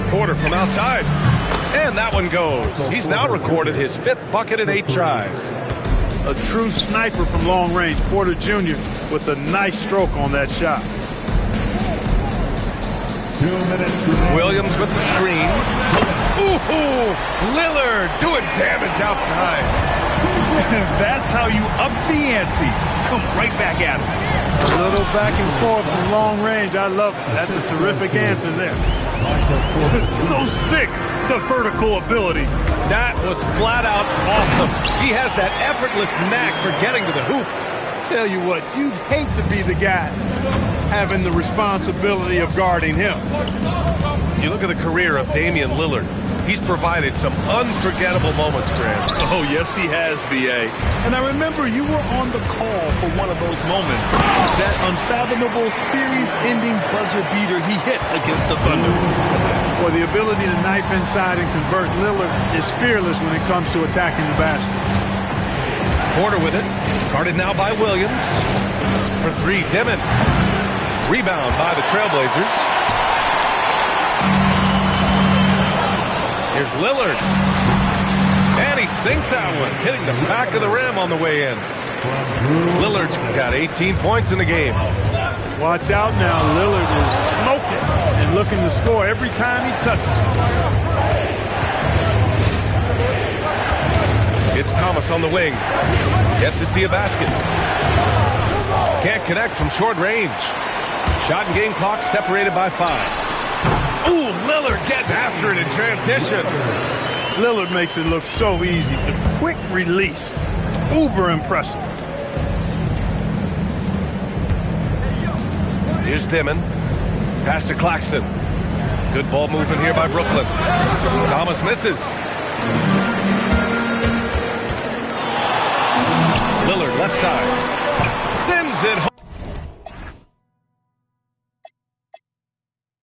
Porter from outside. And that one goes. He's now recorded his 5th bucket in 8 tries. A true sniper from long range. Porter Jr. with a nice stroke on that shot. 2 minutes. Williams with the screen. Ooh, Lillard doing damage outside. That's how you up the ante. Come right back at him. A little back and forth from long range. I love it. That's a terrific answer there. So sick, the vertical ability. That was flat out awesome. He has that effortless knack for getting to the hoop. Tell you what, you'd hate to be the guy having the responsibility of guarding him. You look at the career of Damian Lillard. He's provided some unforgettable moments, Grant. Oh, yes, he has, B.A. And I remember you were on the call for one of those moments. That unfathomable series-ending buzzer beater he hit against the Thunder. For the ability to knife inside and convert, Lillard is fearless when it comes to attacking the basket. Porter with it. Guarded now by Williams. For 3, Dimon. Rebound by the Trailblazers. Here's Lillard. And he sinks that one, hitting the back of the rim on the way in. Lillard's got 18 points in the game. Watch out now. Lillard is smoking and looking to score every time he touches it. It's Thomas on the wing. Yet to see a basket. Can't connect from short range. Shot and game clock separated by 5. Ooh, Lillard gets after it in transition. Lillard makes it look so easy. The quick release. Uber impressive. Here's Dimon. Pass to Claxton. Good ball movement here by Brooklyn. Thomas misses. Lillard left side. Sends it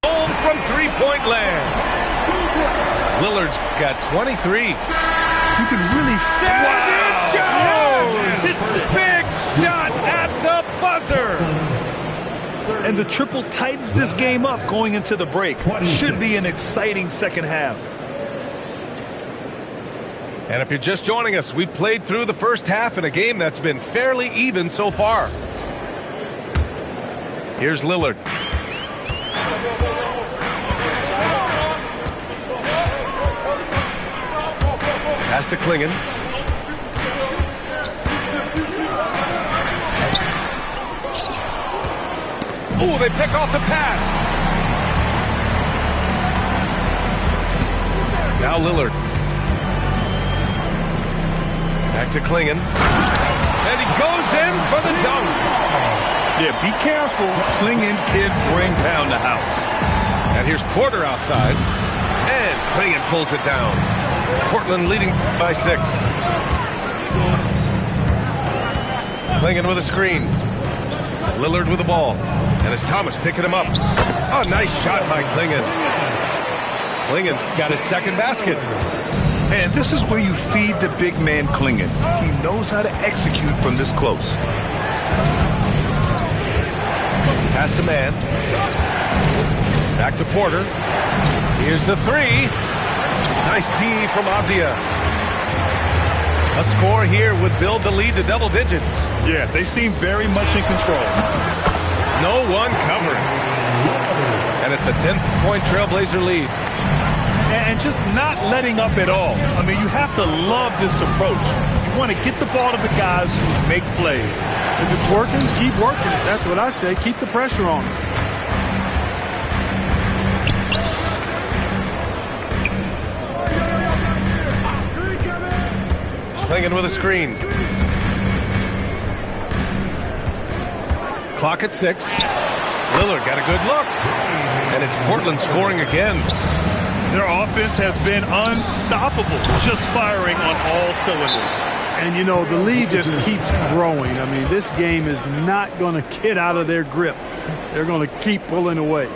home from three-point land. Lillard's got 23. You can really... There it goes! It's a big shot at the buzzer. And the triple tightens this game up going into the break. Should be an exciting second half. And if you're just joining us, we played through the first half in a game that's been fairly even so far. Here's Lillard. Pass to Klingon. Oh, they pick off the pass. Now Lillard. Back to Klingon. And he goes in for the dunk. Yeah, be careful. Klingon can bring down the house. And here's Porter outside. And Klingon pulls it down. Portland leading by 6. Klingon with a screen. Lillard with the ball. And it's Thomas picking him up. Oh, nice shot by Klingon. Klingon's got his second basket. And this is where you feed the big man Klingon. He knows how to execute from this close. Pass to man. Back to Porter. Here's the 3. Nice D from Avdia. A score here would build the lead to double digits. Yeah, they seem very much in control. No one covering. And it's a 10-point Trailblazer lead. And just not letting up at all. I mean, you have to love this approach. You want to get the ball to the guys who make plays. If it's working, keep working it. That's what I say. Keep the pressure on. Klingon with a screen. Clock at 6. Lillard got a good look. And it's Portland scoring again. Their offense has been unstoppable, just firing on all cylinders. And, you know, the lead just keeps growing. I mean, this game is not going to get out of their grip. They're going to keep pulling away.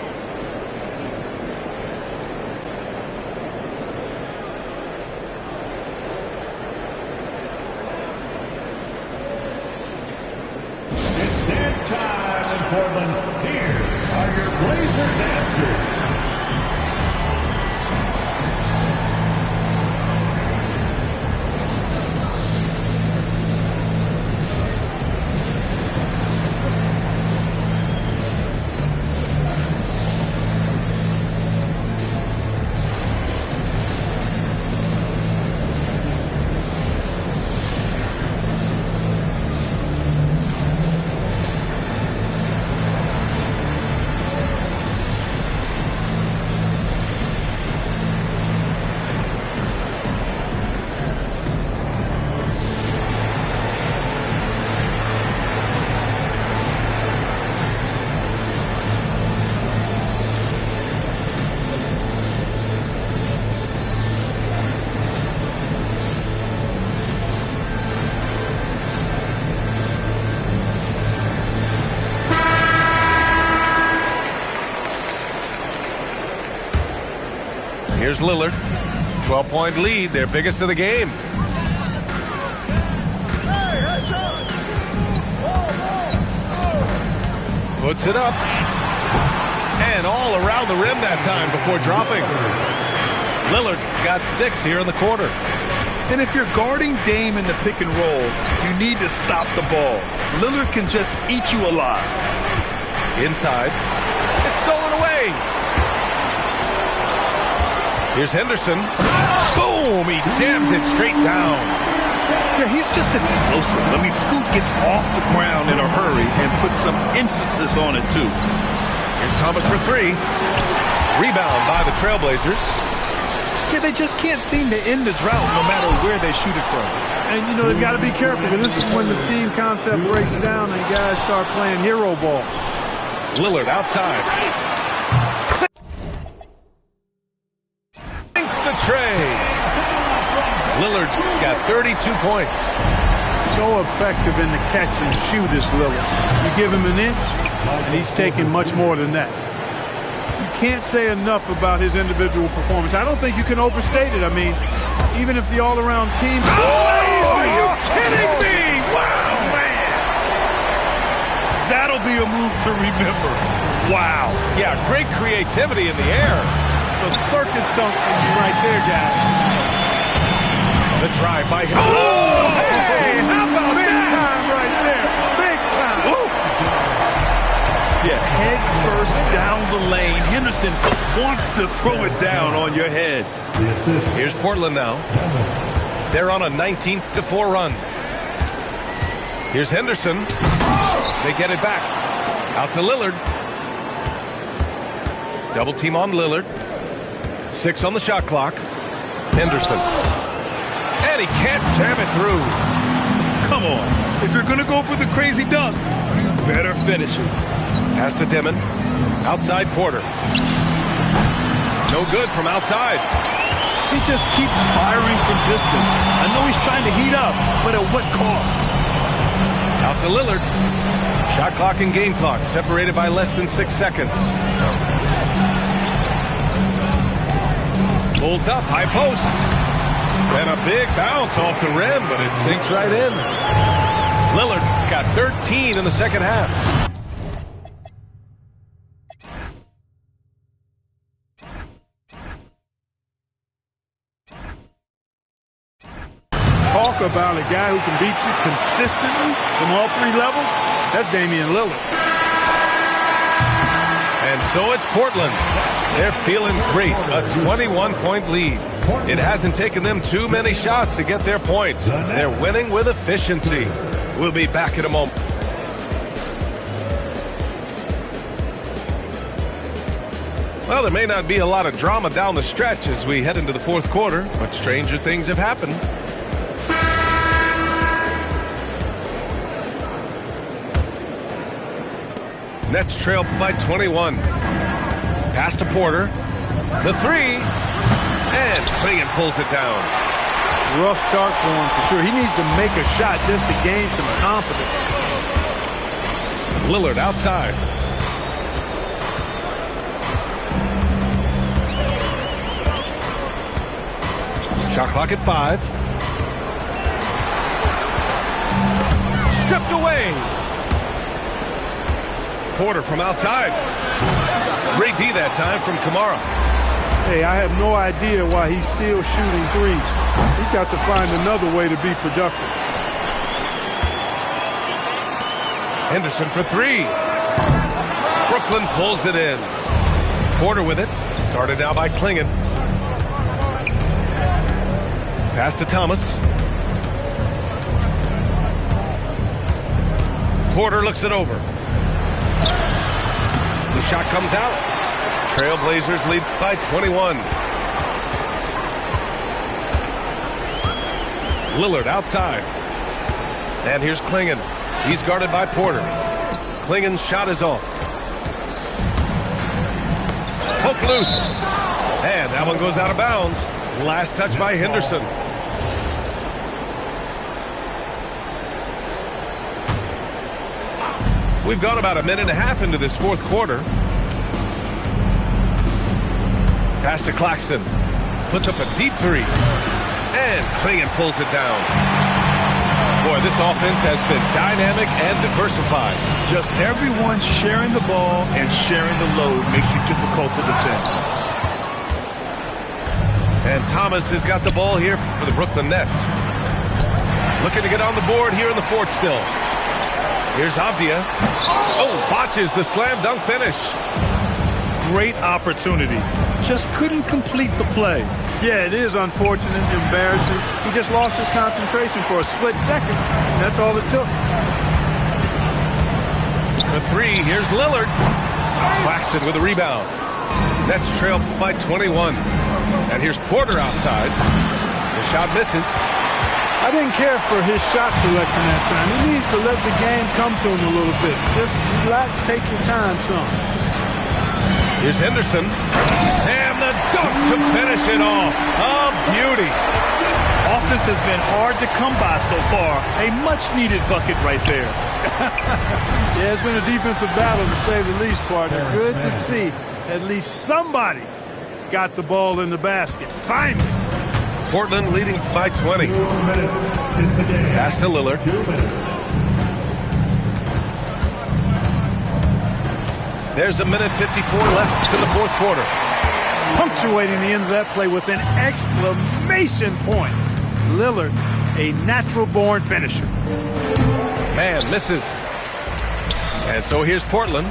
Portland, here are your Blazers answers. Here's Lillard. 12-point lead, their biggest of the game. Puts it up. And all around the rim that time before dropping. Lillard's got 6 here in the quarter. And if you're guarding Dame in the pick and roll, you need to stop the ball. Lillard can just eat you alive. Inside. It's stolen away. Here's Henderson. Boom! He jams it straight down. Yeah, he's just explosive. I mean, Scoot gets off the ground in a hurry and puts some emphasis on it, too. Here's Thomas for 3. Rebound by the Trailblazers. Yeah, they just can't seem to end the drought no matter where they shoot it from. And, you know, they've got to be careful because this is when the team concept breaks down and guys start playing hero ball. Lillard outside. Thanks to Trey. Lillard's got 32 points. So effective in the catch and shoot is Lillard. You give him an inch, and he's taking much more than that. You can't say enough about his individual performance. I don't think you can overstate it. I mean, even if the all-around team... Oh, are you kidding me? Wow, man. That'll be a move to remember. Wow. Yeah, great creativity in the air. The circus dunk for you right there, guys. The drive by him. Oh, hey, how about big time right there? Big time. Woo. Yeah, head first down the lane. Henderson wants to throw it down on your head. Here's Portland now. They're on a 19-4 run. Here's Henderson. They get it back. Out to Lillard. Double team on Lillard. 6 on the shot clock. Henderson. And he can't jam it through. Come on. If you're going to go for the crazy dunk, you better finish it. Pass to Dimon. Outside Porter. No good from outside. He just keeps firing from distance. I know he's trying to heat up, but at what cost? Out to Lillard. Shot clock and game clock separated by less than 6 seconds. Pulls up, high post. And a big bounce off the rim, but it sinks right in. Lillard's got 13 in the second half. Talk about a guy who can beat you consistently from all 3 levels. That's Damian Lillard. And so it's Portland. They're feeling great. A 21-point lead. It hasn't taken them too many shots to get their points. They're winning with efficiency. We'll be back in a moment. Well, there may not be a lot of drama down the stretch as we head into the fourth quarter, but stranger things have happened. Nets trail by 21. Pass to Porter. The 3. And Clingan pulls it down. Rough start for him for sure. He needs to make a shot just to gain some confidence. Lillard outside. Shot clock at 5. Stripped away. Porter from outside. Great D that time from Kamara. Hey, I have no idea why he's still shooting threes. He's got to find another way to be productive. Henderson for 3. Brooklyn pulls it in. Porter with it. Guarded now by Clingan. Pass to Thomas. Porter looks it over. The shot comes out. Trailblazers lead by 21. Lillard outside. And here's Clingan. He's guarded by Porter. Clingan's shot is off. Poke loose. And that one goes out of bounds. Last touch by Henderson. We've gone about a minute and a half into this fourth quarter. Pass to Claxton. Puts up a deep 3. And Clingan pulls it down. Boy, this offense has been dynamic and diversified. Just everyone sharing the ball and sharing the load makes you difficult to defend. And Thomas has got the ball here for the Brooklyn Nets. Looking to get on the board here in the fourth still. Here's Avdia. Oh, botches the slam dunk finish. Great opportunity. Just couldn't complete the play. Yeah, it is unfortunate and embarrassing. He just lost his concentration for a split second. That's all it took. For 3, here's Lillard. Claxton with a rebound. Nets trail by 21. And here's Porter outside. The shot misses. I didn't care for his shot selection that time. He needs to let the game come to him a little bit. Just relax, take your time, son. Here's Henderson. And the dunk to finish it off. A beauty. Offense has been hard to come by so far. A much-needed bucket right there. Yeah, it's been a defensive battle, to say the least, partner. Good to see at least somebody got the ball in the basket. Finally. Portland leading by 20. Pass to Lillard. There's a minute 54 left in the fourth quarter. Punctuating the end of that play with an exclamation point. Lillard, a natural-born finisher. Man misses. And so here's Portland.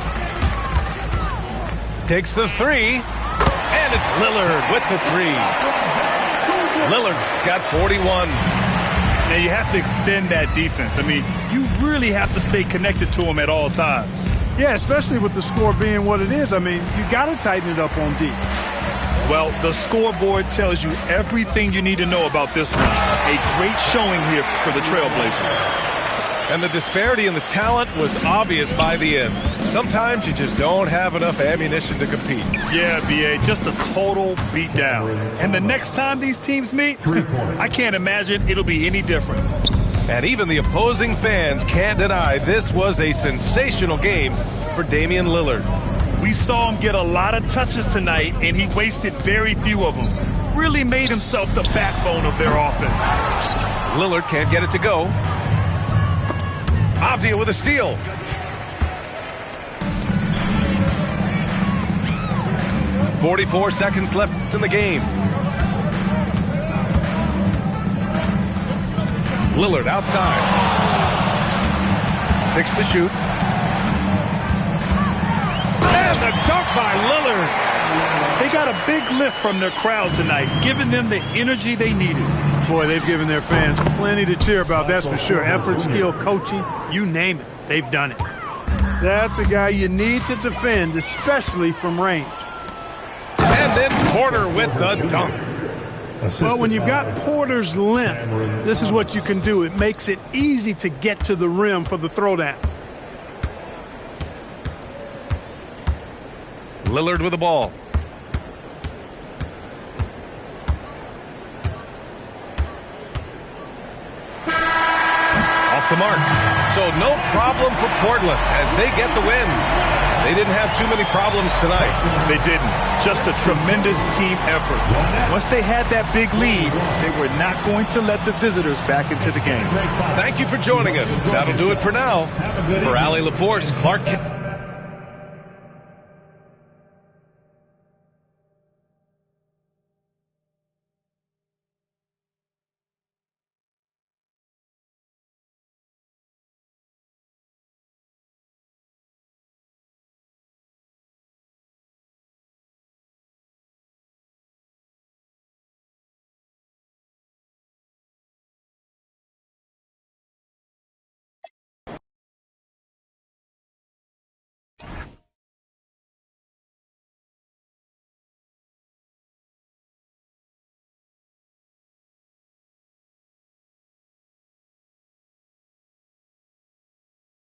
Takes the three. And it's Lillard with the three. Lillard's got 41. Now you have to extend that defense. I mean, you really have to stay connected to him at all times. Yeah, especially with the score being what it is. I mean, you got to tighten it up on D. Well, the scoreboard tells you everything you need to know about this one. A great showing here for the Trailblazers. And the disparity in the talent was obvious by the end. Sometimes you just don't have enough ammunition to compete. Yeah, B.A., just a total beatdown. And the next time these teams meet, I can't imagine it'll be any different. And even the opposing fans can't deny this was a sensational game for Damian Lillard. We saw him get a lot of touches tonight, and he wasted very few of them. Really made himself the backbone of their offense. Lillard can't get it to go. Avdia with a steal. .44 seconds left in the game. Lillard outside. 6 to shoot. And the dunk by Lillard. They got a big lift from their crowd tonight, giving them the energy they needed. Boy, they've given their fans plenty to cheer about, that's for sure. Effort, skill, coaching, you name it. They've done it. That's a guy you need to defend, especially from range. And then Porter with the dunk. Well, when you've got Porter's length, this is what you can do. It makes it easy to get to the rim for the throwdown. Lillard with the ball. Off the mark. So no problem for Portland as they get the win. They didn't have too many problems tonight. They didn't. Just a tremendous team effort. Once they had that big lead, they were not going to let the visitors back into the game. Thank you for joining us. That'll do it for now. For Allie LaForce, Clark